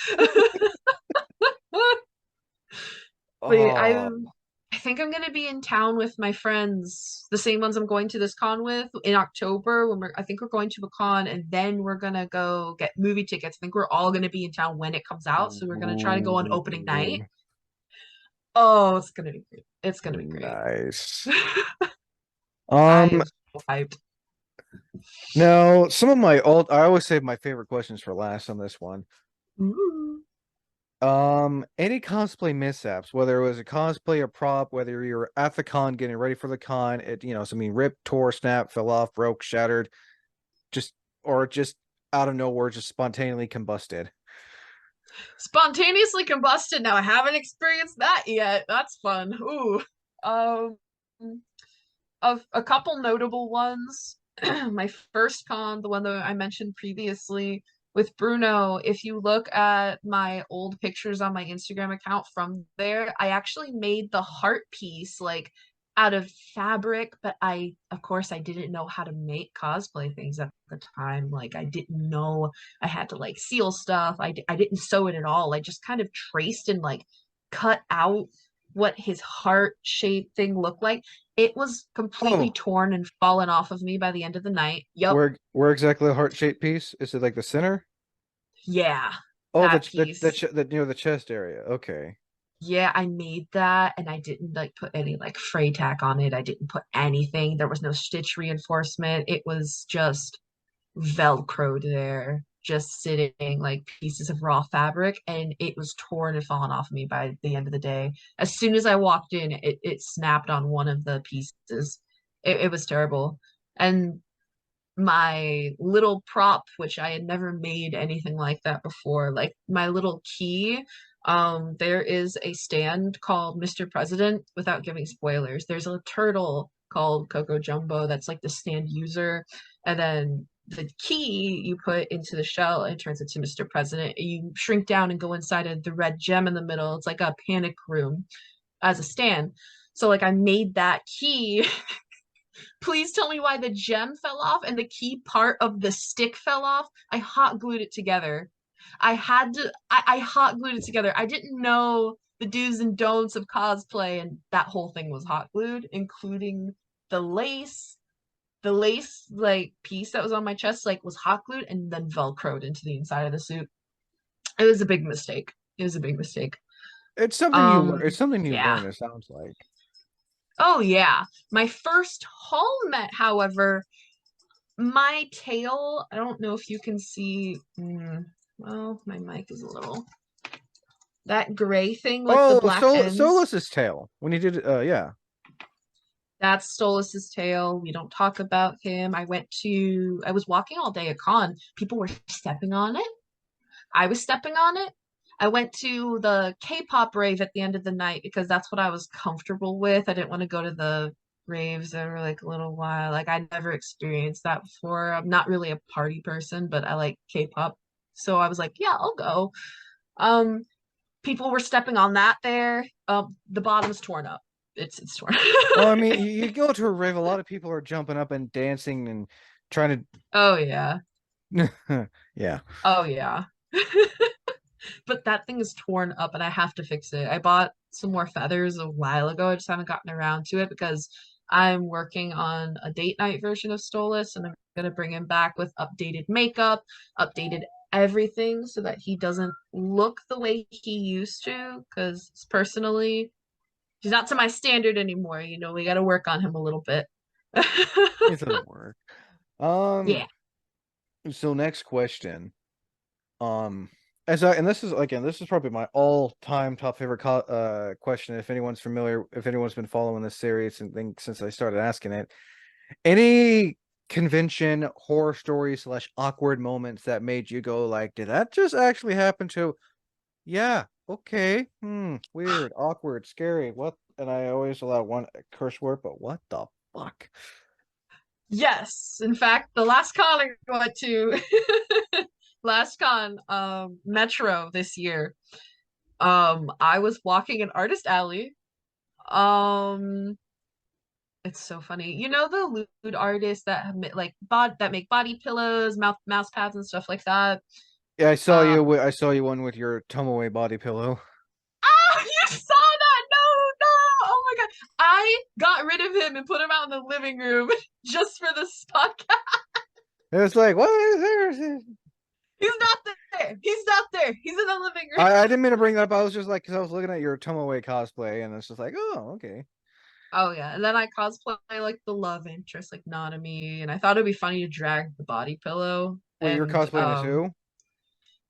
But I Oh, think I'm gonna be in town with my friends, the same ones I'm going to this con with in October when I think we're going to a con and then we're gonna go get movie tickets. I think we're all gonna be in town when it comes out, so we're gonna try to go on opening night. Ooh, Oh, it's gonna be great. It's gonna be great. nice. I Um, am so hyped. Now some of my old, I always save my favorite questions for last on this one. Ooh. Any cosplay mishaps, whether it was a cosplay or prop, whether you're at the con getting ready for the con, something ripped, tore, snapped, fell off, broke, shattered, just or just out of nowhere, just spontaneously combusted. Spontaneously combusted. Now I haven't experienced that yet. That's fun. Ooh. Um, of a couple notable ones. My first con, the one that I mentioned previously with Bruno, if you look at my old pictures on my Instagram account from there, I actually made the heart piece like out of fabric, but of course, I didn't know how to make cosplay things at the time. Like, I didn't know I had to like seal stuff. I didn't sew it at all. I just kind of traced and like cut out what his heart shaped thing looked like. It was completely Oh, torn and fallen off of me by the end of the night. Yup. where exactly the heart-shaped piece? Is it like the center? Yeah, Oh, that piece. the near the chest area. Okay. Yeah, I made that and I didn't like put any like fray tack on it. I didn't put anything. There was no stitch reinforcement. It was just velcroed there, just sitting like pieces of raw fabric, and it was torn and fallen off of me by the end of the day. As soon as I walked in, it snapped on one of the pieces. It was terrible. And my little prop, which I had never made anything like that before, like my little key. There is a stand called Mr. President, without giving spoilers. There's a turtle called Coco Jumbo that's like the stand user, and then the key you put into the shell and it turns into Mr. President. You shrink down and go inside of the red gem in the middle. It's like a panic room as a stand. So like I made that key. Please tell me why the gem fell off and the key part of the stick fell off. I hot glued it together. I hot glued it together. I didn't know the do's and don'ts of cosplay, and that whole thing was hot glued, including the lace. The lace like piece that was on my chest like was hot glued and then velcroed into the inside of the suit. It was a big mistake. It was a big mistake. It's something you Yeah. learn, it sounds like. Oh yeah. My first home met, however, my tail, I don't know if you can see. Well, my mic is a little. That gray thing with the Oh, black ends, Solus's tail. When you did yeah. that's Stolas's tail. We don't talk about him. I was walking all day at con. People were stepping on it. I was stepping on it. I went to the K-pop rave at the end of the night because that's what I was comfortable with. I didn't want to go to the raves that were like a little while. Like I'd never experienced that before. I'm not really a party person, but I like K-pop. So I was like, yeah, I'll go. Um, People were stepping on that there. The bottom's torn up. It's torn. Well, I mean, you go to a rave, a lot of people are jumping up and dancing and trying Oh yeah. to yeah. Oh yeah. But that thing is torn up and I have to fix it. I bought some more feathers a while ago. I just haven't gotten around to it because I'm working on a date night version of Stolas and I'm gonna bring him back with updated makeup, updated everything so that he doesn't look the way he used to. Because personally, he's not to my standard anymore. You know, we gotta work on him a little bit. It doesn't work. Um, Yeah. so next question. As I and this is again, this is probably my all-time top favorite question. If anyone's familiar, if anyone's been following this series and think since I started asking it, any convention horror stories slash awkward moments that made you go like, did that just actually happen to? Yeah, okay, weird, awkward, scary. What? And I always allow one curse word, but what the fuck? Yes. In fact, the last con I went to, last con, Metro this year, I was walking an artist alley. Um, it's so funny. You know the lewd artists that have like that make body pillows, mouse pads and stuff like that. Yeah, Uh, I saw you one with your Tomoe body pillow. you saw that? No, no. Oh my God. got rid of him and put him out in the living room just for this podcast. It was like, what is there? He's not there. He's not there. He's in the living room. I didn't mean to bring that up. I was just like, because I was looking at your Tomoe cosplay, and it's just like, oh, okay. Oh yeah, and then I cosplay like the love interest, like Nanami, and I thought it'd be funny to drag the body pillow Wait, you're and cosplaying it too?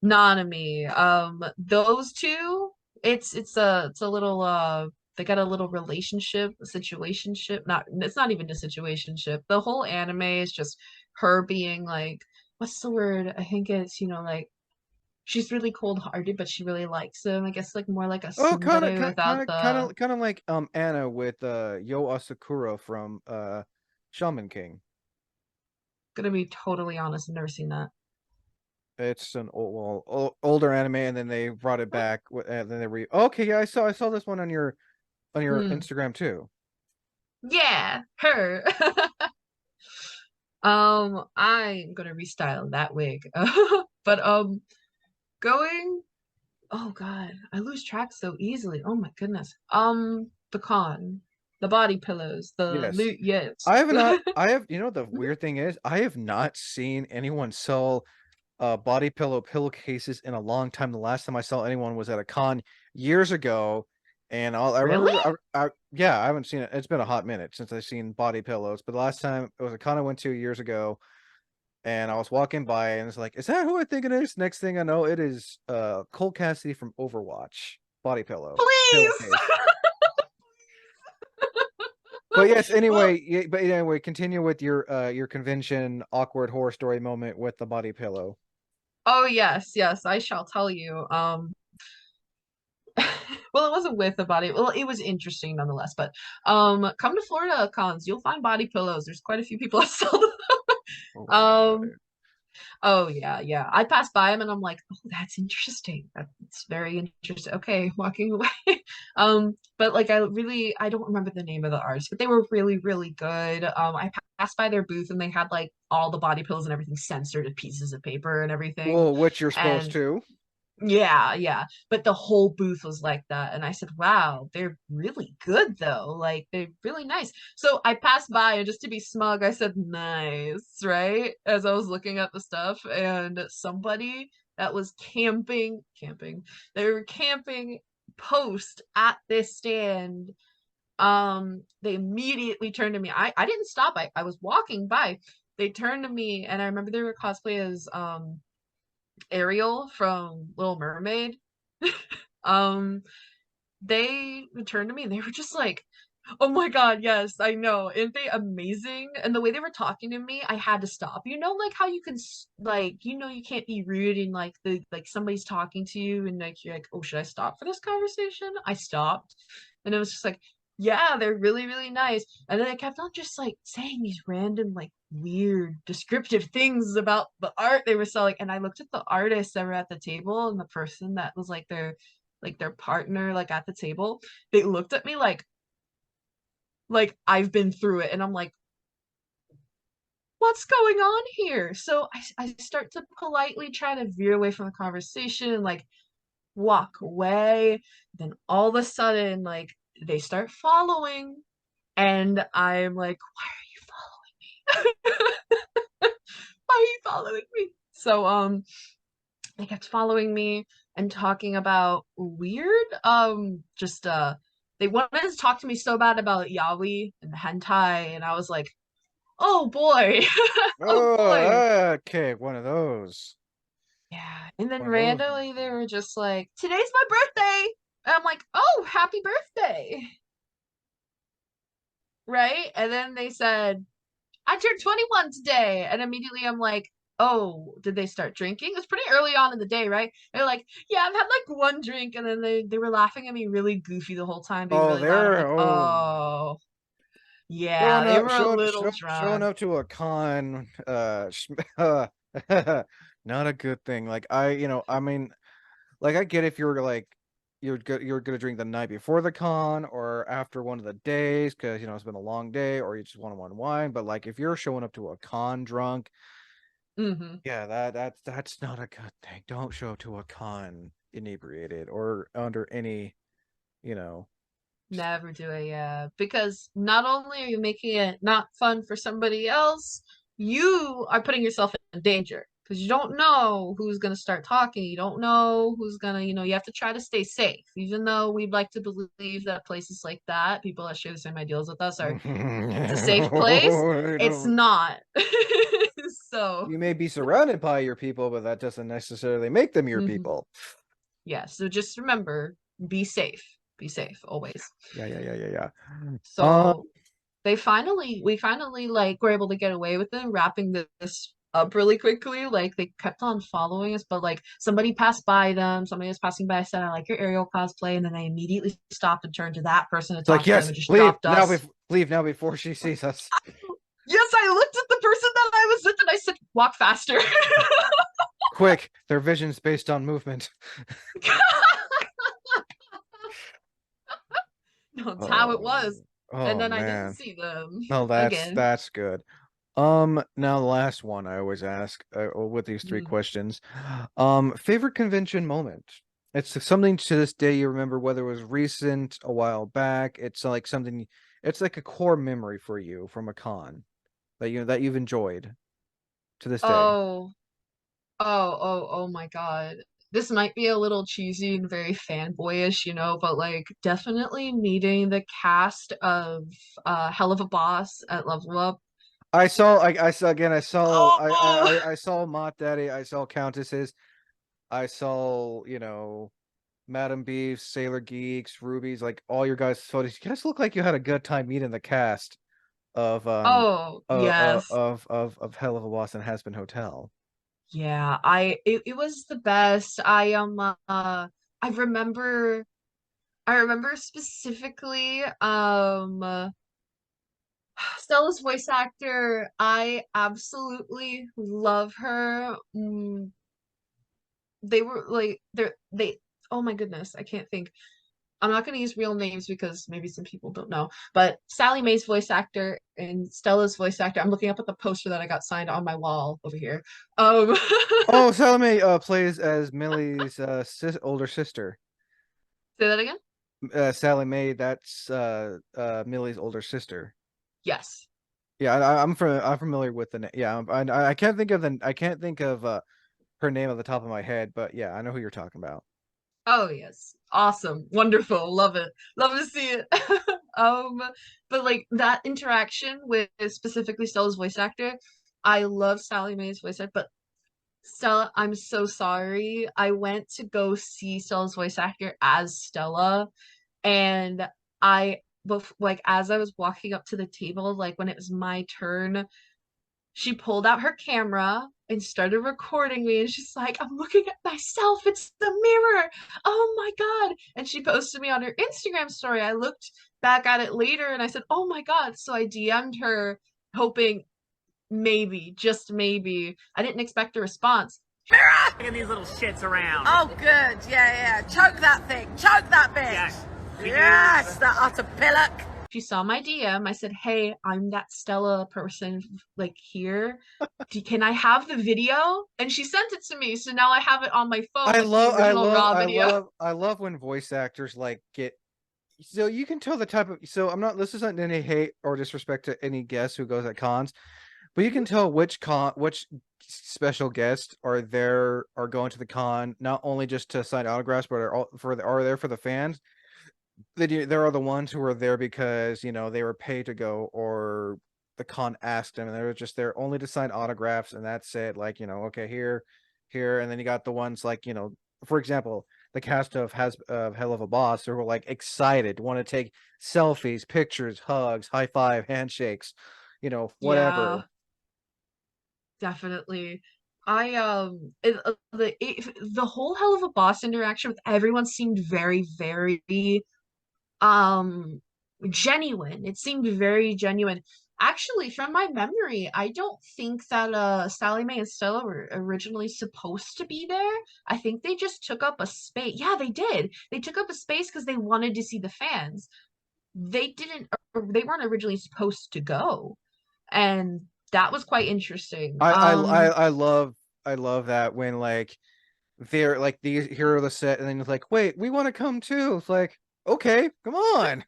Nanami. Those two, it's a little they got a little relationship, a situationship. Not it's not even a situationship. The whole anime is just her being like, what's the word? I think it's, like she's really cold-hearted, but she really likes him. I guess like more like a Oh, tsundere without the kind of like Anna with Yo Asakura from Shaman King. gonna be totally honest, I've never seen that. It's an older anime, and then they brought it back. And then okay, yeah, I saw this one on your Hmm. Instagram too. Yeah, her. I'm gonna restyle that wig. But going oh God, I lose track so easily. Oh my goodness. The con, the body pillows, the Yes, loot, yes. I have not. I have. You know, the weird thing is, I have not seen anyone sell body pillowcases in a long time. The last time I saw anyone was at a con years ago, and I Really? remember, yeah, I haven't seen it. It's been a hot minute since I've seen body pillows, but the last time it was a con I went to years ago, and I was walking by, and it's like, is that who I think it is? Next thing I know, it is Cole Cassidy from Overwatch body Please. pillowcase. But yes, Well, anyway, continue with your convention awkward horror story moment with the body pillow. oh yes, yes, I shall tell you. Well, it wasn't with a body. Well, it was interesting nonetheless. But come to Florida cons, you'll find body pillows. There's quite a few people that sell them. Oh my Um, god. oh yeah, yeah. I passed by him and I'm like, oh, that's interesting. That's very interesting. Okay, walking away. But like I don't remember the name of the artist, but they were really, really good. I passed by their booth and they had like all the body pillows and everything censored to pieces of paper and everything. Well, which you're supposed And to. yeah, yeah. But the whole booth was like that. And I said, wow, they're really good though. Like they're really nice. So I passed by and just to be smug, I said, nice, right? As I was looking at the stuff. And somebody that was they were camping post at this stand. They immediately turned to me. I didn't stop. I was walking by. They turned to me and I remember they were cosplay as Ariel from Little Mermaid. um, they returned to me and they were just like, "Oh my God, yes, I know. Isn't they amazing?" And the way they were talking to me, I had to stop. You know, like how you can you can't be rude and like somebody's talking to you and like you're like, "Oh, should I stop for this conversation?" I stopped, and it was just like, "Yeah, they're really, really nice." And then I kept on just like saying these random like weird descriptive things about the art they were selling, and I looked at the artists that were at the table and the person that was like their partner like at the table. They looked at me like I've been through it and I'm like, what's going on here? So I start to politely try to veer away from the conversation and like walk away. Then all of a sudden, like they start following, and I'm like, why are you following me? Why are you following me? So they kept following me and talking about weird just they wanted to talk to me so bad about yaoi and hentai, and I was like, oh boy. Oh boy. Oh, okay, one of those. Yeah. And then One of those. randomly they were just like, today's my birthday. And I'm like, oh, happy birthday. Right? And then they said, I turned 21 today. And immediately I'm like, oh, did they start drinking? It was pretty early on in the day, right? They're like, yeah, I've had like one drink. And then they were laughing at me really goofy the whole time, being Oh, really loud. I'm they're like, oh, yeah, showing they up, were a little showing drunk. up to a con. Not a good thing. Like I mean, like I get if you're like you're gonna drink the night before the con or after one of the days because it's been a long day or you just want to unwind. But like if you're showing up to a con drunk, Hmm. yeah, that's not a good thing. Don't show up to a con inebriated or under any, you know. Never do it, yeah. Because not only are you making it not fun for somebody else, you are putting yourself in danger because you don't know who's going to start talking. You don't know who's going to, you have to try to stay safe. Even though we'd like to believe that places like that, people that share the same ideals with us are, it's a safe place. It's not. So, You may be surrounded by your people, but that doesn't necessarily make them your mhm. people. Yeah. So just remember, be safe. Be safe always. Yeah. So we finally like were able to get away with them wrapping this up really quickly. Like they kept on following us, but like somebody passed by them, somebody was passing by, said, I like your Ariel cosplay, and then they immediately stopped and turned to that person to It's like, talk to them yes, and just leave dropped now. us. Leave now before she sees us. Yes, I looked at the person that I was with and I said, walk faster. Quick, their vision's based on movement. That's how it Oh, was. And oh then I didn't man. see them No, again. that's good. Now the last one I always ask with these three Mm. questions. Favorite convention moment. It's something to this day you remember, whether it was recent, a while back. It's like something. It's like a core memory for you from a con that you've enjoyed to this day. Oh, oh my God. This might be a little cheesy and very fanboyish, but like definitely meeting the cast of Hell of a Boss at Level Up. I saw again. Oh, I saw Mott Daddy. I saw Countesses. I saw Madam Beef, Sailor Geeks, Rubies, like all your guys' photos. You guys look like you had a good time meeting the cast of oh, yes. of Hell of a Boss and Has Been Hotel. Yeah, it was the best. I remember specifically Stella's voice actor. I absolutely love her. They were like they oh my goodness, I can't think. I'm not going to use real names because maybe some people don't know, but Sally Mae's voice actor and Stella's voice actor. I'm looking up at the poster that I got signed on my wall over here. Um Oh, Salome plays as Millie's older sister. Say that again? Sally Mae, that's Millie's older sister. Yes. Yeah, I'm familiar with the name. Yeah, I can't think of her name at the top of my head, but yeah, I know who you're talking about. Oh yes. Awesome. Wonderful. Love it. Love to see it. Um, but like that interaction with specifically Stella's voice actor, I love Sally Mae's voice actor, but Stella, I'm so sorry. I went to go see Stella's voice actor as Stella, and like as I was walking up to the table, like when it was my turn, she pulled out her camera and started recording me, and she's like, I'm looking at myself, it's the mirror, oh my God. And she posted me on her Instagram story. I looked back at it later and I said, oh my God. So I DM'd her hoping maybe, just maybe, I didn't expect a response. Taking these little shits around. Oh, good. Yeah. Choke that thing. Choke that bitch. Yes. Yes, that utter pillock. She saw my DM. I said, hey, I'm that Stella person, like here. Can I have the video? And she sent it to me. So now I have it on my phone, like the original raw video. I love when voice actors like get so you can tell the type of so I'm not this isn't any hate or disrespect to any guest who goes at cons, but you can tell which special guests are going to the con not only just to sign autographs but are there for the fans. There are the ones who are there because they were paid to go or the con asked them and they were just there only to sign autographs and that's it. Like okay, here, and then you got the ones like for example, the cast of Hell of a Boss who were like excited, want to take selfies, pictures, hugs, high five, handshakes, Yeah, whatever. definitely. The whole Hell of a Boss interaction with everyone seemed very, very um genuine. It seemed very genuine. Actually, from my memory, I don't think that Sally Mae and Stella were originally supposed to be there. I think they just took up a space. Yeah, they did. They took up a space because they wanted to see the fans. They weren't originally supposed to go. And that was quite interesting. I love that when like they're like these here are the set and then it's like wait, we want to come too. It's like okay, come on.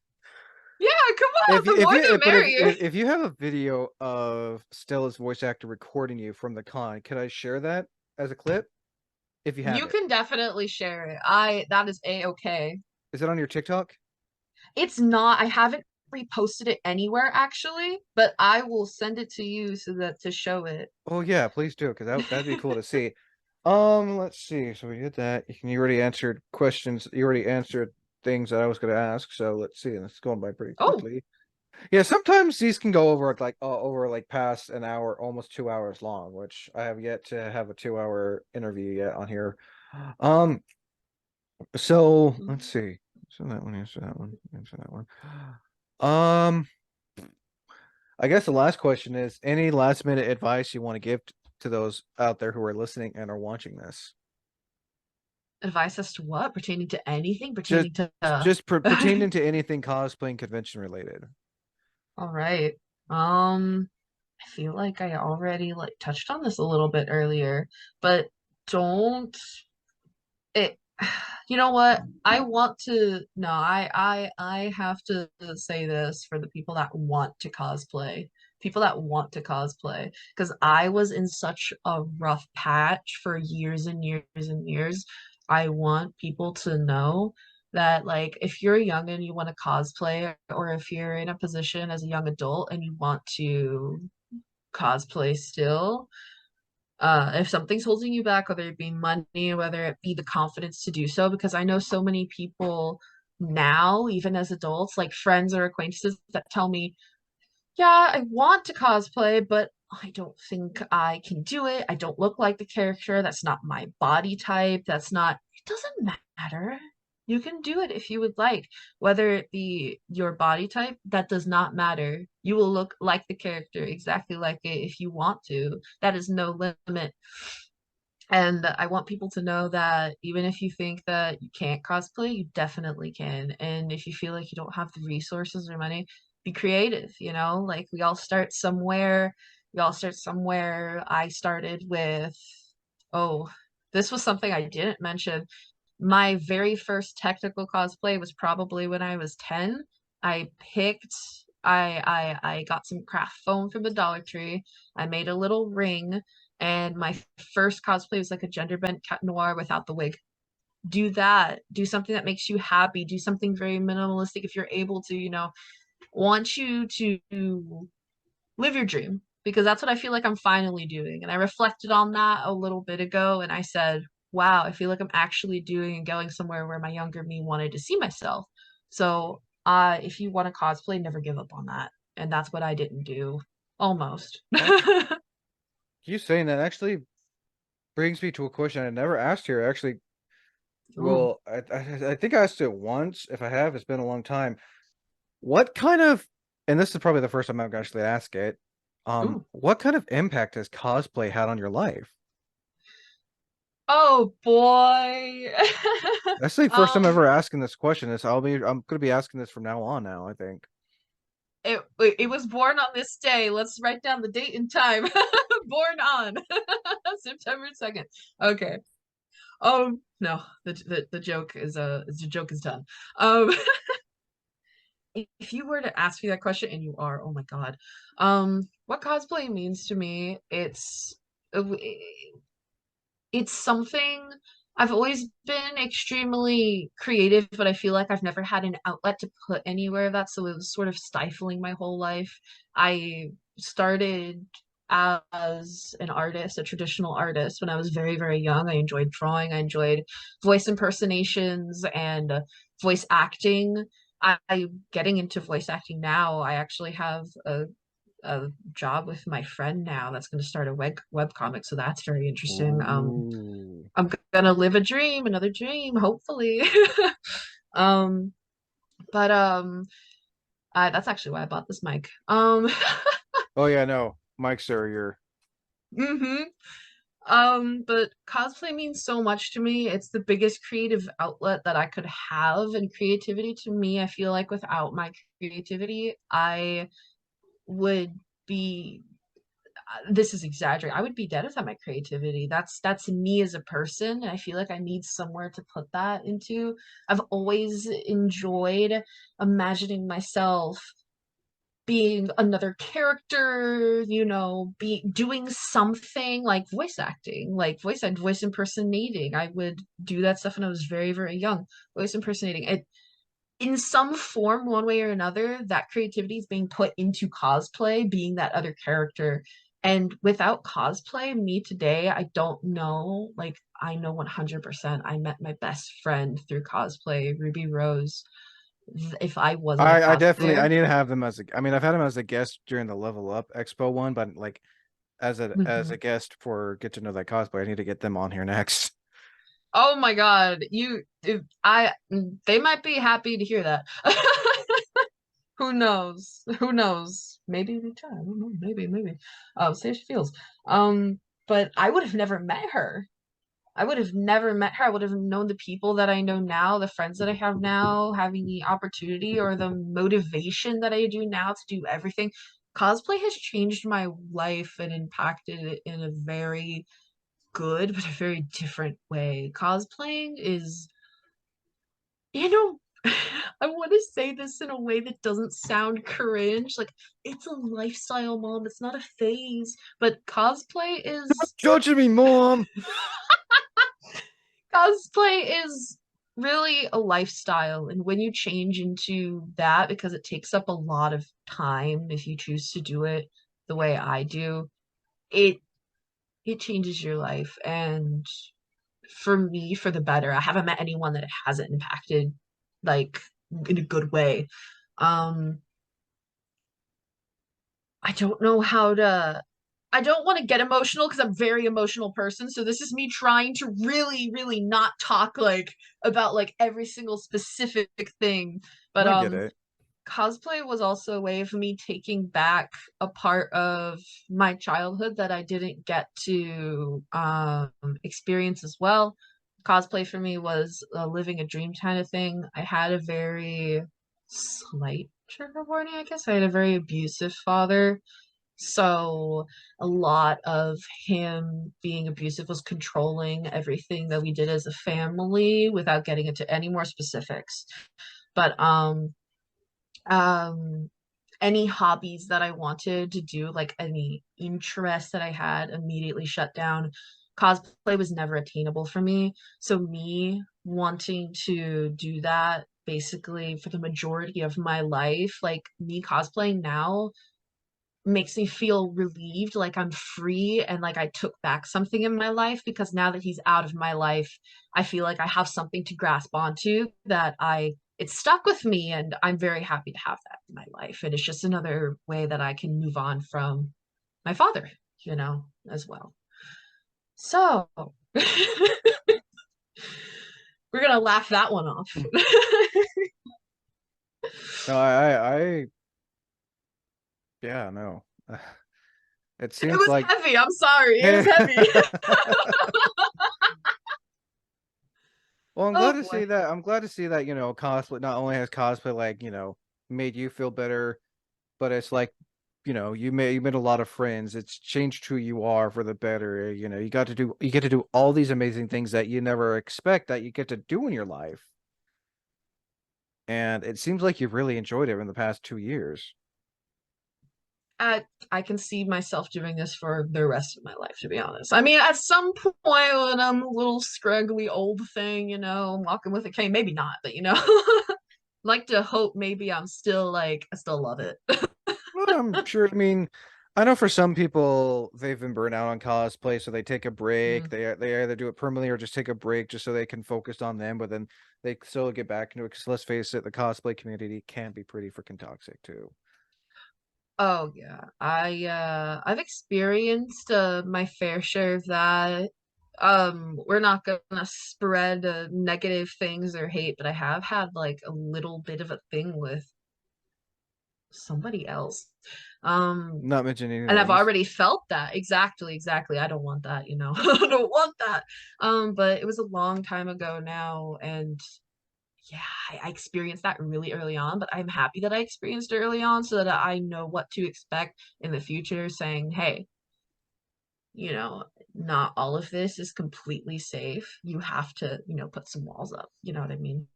Yeah, come on, the more the merrier. if you have a video of Stella's voice actor recording you from the con, could I share that as a clip? If you have You it, can definitely share it. That is a-okay. is it on your TikTok? It's not, I haven't reposted it anywhere actually, but I will send it to you so that to show it. Oh yeah, please do, because that'd be cool to see. Let's see. So we did that. You already answered questions. You already answered things that I was going to ask. So let's see. It's going by pretty Oh, quickly. Yeah, sometimes these can go over like past an hour, almost 2 hours long, which I have yet to have a 2 hour interview yet on here. Um, so let's see. So that one, answer that one, answer that one. Um, I guess the last question is any last minute advice you want to give to those out there who are listening and are watching this? advice as to what? Pertaining to anything? Just Pertaining to pertaining to anything cosplaying convention related. All right. I feel like I already like touched on this a little bit earlier, but don't it you know what? I want to no, I have to say this for the people that want to cosplay. People that want to cosplay because I was in such a rough patch for years and years and years. I want people to know that like if you're young and you want to cosplay or if you're in a position as a young adult and you want to cosplay still, if something's holding you back, whether it be money, whether it be the confidence to do so, because I know so many people now, even as adults, like friends or acquaintances that tell me, yeah, I want to cosplay, but I don't think I can do it. I don't look like the character. That's not my body type. That's not, it doesn't matter. You can do it if you would like. Whether it be your body type, that does not matter. You will look like the character, exactly like it if you want to. That is no limit. And I want people to know that even if you think that you can't cosplay, you definitely can. And if you feel like you don't have the resources or money, be creative, you know? Like we all start somewhere. We all start somewhere. I started with, oh, this was something I didn't mention. My very first technical cosplay was probably when I was 10. I picked I got some craft foam from the Dollar Tree. I made a little ring and my first cosplay was like a gender bent cat noir without the wig. Do that. Do something that makes you happy. Do something very minimalistic if you're able to, you know. Want you to live your dream because that's what I feel like I'm finally doing. And I reflected on that a little bit ago and I said, wow, I feel like I'm actually doing and going somewhere where my younger me wanted to see myself. So, if you want to cosplay, never give up on that. And that's what I didn't do. Almost. You saying that actually brings me to a question I never asked here. Actually, Ooh. well, I think I asked it once. If I have, it's been a long time. What kind of, and this is probably the first time I'm actually ask it. Ooh. What kind of impact has cosplay had on your life? Oh boy. That's the first time Um, ever asking this question. I'm gonna be asking this from now on now, I think. it was born on this day. Let's write down the date and time. Born on September 2nd. Okay. No, the joke is the joke is done. Um if you were to ask me that question and you are, oh my God. What cosplay means to me, uh, it's something I've always been extremely creative, but I feel like I've never had an outlet to put anywhere of that, so it was sort of stifling my whole life. I started as an artist, a traditional artist, when I was very, very young. I enjoyed drawing, I enjoyed voice impersonations and voice acting. I getting into voice acting now. I actually have a job with my friend now that's going to start a web comic, so that's very interesting. Ooh. I'm gonna live a dream, another dream, hopefully. um, but that's actually why I bought this mic. Oh yeah, no, Mike Surrier. hmm but cosplay means so much to me. It's the biggest creative outlet that I could have, and creativity to me, I feel like without my creativity, would be this is exaggerating. I would be dead without my creativity. That's me as a person, and I feel like I need somewhere to put that into. I've always enjoyed imagining myself being another character, be doing something like voice acting, like voice impersonating. I would do that stuff when I was very, very young. Voice impersonating. It in some form, one way or another, that creativity is being put into cosplay, being that other character. And without cosplay, me today, I don't know. Like, I know 100% I met my best friend through cosplay, Ruby Rose. If I wasn't a I definitely cosplayer, I need to have them as a. I mean, I've had him as a guest during the Level Up Expo one, but like as a Mhm. guest for Get to Know That Cosplay, I need to get them on here next. Oh my God, they might be happy to hear that. Who knows? Who knows? Maybe we try. I don't know. Maybe. See how she feels. But I would have never met her. I would have never met her. I would have known the people that I know now, the friends that I have now, having the opportunity or the motivation that I do now to do everything. Cosplay has changed my life and impacted it in a very good, but a very different way. Cosplaying is, you know, I want to say this in a way that doesn't sound cringe. Like, it's a lifestyle, mom. It's not a phase. But Judging me, mom. cosplay is really a lifestyle. And when you change into that, because it takes up a lot of time if you choose to do it the way I do, it it changes your life. And for me, for the better. I haven't met anyone that it hasn't impacted, like, in a good way. Um, I don't know how to. I don't want to get emotional because I'm a very emotional person. So this is me trying to really, really not talk like about like every single specific thing. But I get it. cosplay was also a way of me taking back a part of my childhood that I didn't get to experience as well. Cosplay for me was living a dream kind of thing. I had a very slight trigger warning, I guess. I had a very abusive father. So a lot of him being abusive was controlling everything that we did as a family without getting into any more specifics. But um any hobbies that I wanted to do, like any interests that I had, immediately shut down. Cosplay was never attainable for me. So me wanting to do that basically for the majority of my life, like me cosplaying now makes me feel relieved, like I'm free and like I took back something in my life because now that he's out of my life, I feel like I have something to grasp onto that it's stuck with me and I'm very happy to have that in my life. And it's just another way that I can move on from my father, as well. So we're gonna laugh that one off. No, yeah, no. It It seems was like heavy. I'm sorry. It was heavy. well, I'm glad Oh to see boy. that. I'm glad to see that, cosplay not only has cosplay like, made you feel better, but it's like, you made a lot of friends. It's changed who you are for the better. You get to do all these amazing things that you never expect that you get to do in your life. And it seems like you've really enjoyed it in the past 2 years. I can see myself doing this for the rest of my life, to be honest. I mean, at some point when I'm a little scraggly old thing, walking with a cane, maybe not, but like to hope maybe I'm still like, I still love it. Well, I'm sure. I mean, I know for some people they've been burnt out on cosplay, so they take a break. Mm. They either do it permanently or just take a break just so they can focus on them. But then they still get back into it. Because let's face it, the cosplay community can be pretty freaking toxic too. Oh yeah. I've experienced my fair share of that. We're not gonna spread negative things or hate, but I have had like a little bit of a thing with somebody else. Um, Not mentioning any and I've names. already felt that. Exactly. I don't want that, I don't want that. But it was a long time ago now, and yeah, I experienced that really early on, but I'm happy that I experienced it early on so that I know what to expect in the future, saying, hey, not all of this is completely safe. You have to, put some walls up. You know what I mean?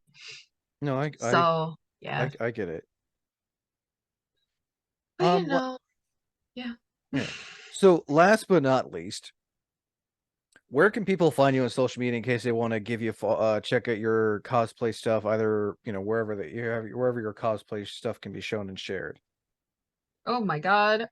No, So, yeah. I get it. But Well, yeah. yeah. So last but not least, where can people find you on social media in case they want to give you check out your cosplay stuff, either wherever that you have wherever your cosplay stuff can be shown and shared. Oh my God.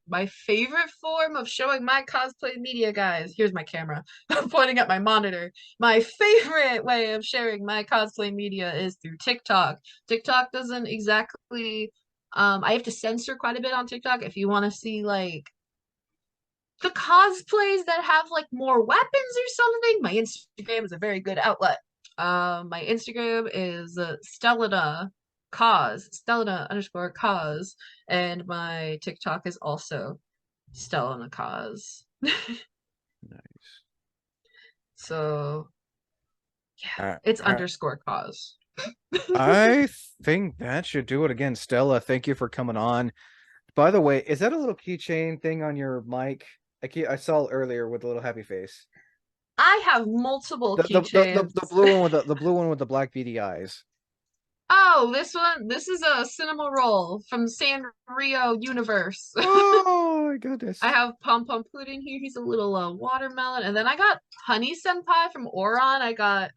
My favorite form of showing my cosplay media, guys. Here's my camera. I'm pointing at my monitor. My favorite way of sharing my cosplay media is through TikTok. TikTok doesn't exactly I have to censor quite a bit on TikTok if you want to see like the cosplays that have like more weapons or something. My Instagram is a very good outlet. My Instagram is Stellanah Cos, Stellanah_Cos, and my TikTok is also Stellanah Cos. Nice. So yeah, it's underscore cause. I think that should do it again. Stella, thank you for coming on. By the way, is that a little keychain thing on your mic? I saw it earlier with a little happy face. I have multiple The keychains. blue one with the blue one with the black beady eyes. Oh, this is a cinema roll from Sanrio Universe. Oh my goodness. I have Pom Pom Pudding here. He's a little watermelon. And then I got Honey Senpai from Oron. I got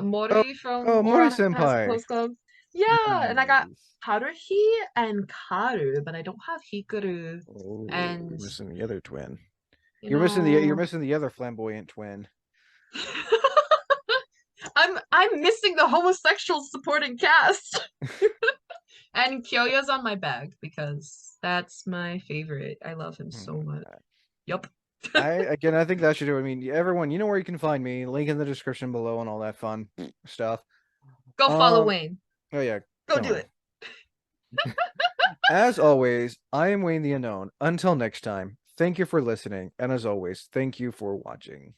Mori from Mori Oron has Senpai. close gloves. Yeah, and I got Nice. Haruhi and Karu, but I don't have Hikaru. Oh, And you're missing the other twin. you You're know missing the other flamboyant twin. I'm missing the homosexual supporting cast. And Kyoya's on my bag because that's my favorite. I love him so much. Yup. I think that should do it. I mean, everyone, you know where you can find me. Link in the description below and all that fun stuff. Go follow Wayne. Oh yeah. Go do it. As always, I am Wayne the Unknown. Until next time, thank you for listening, and as always, thank you for watching.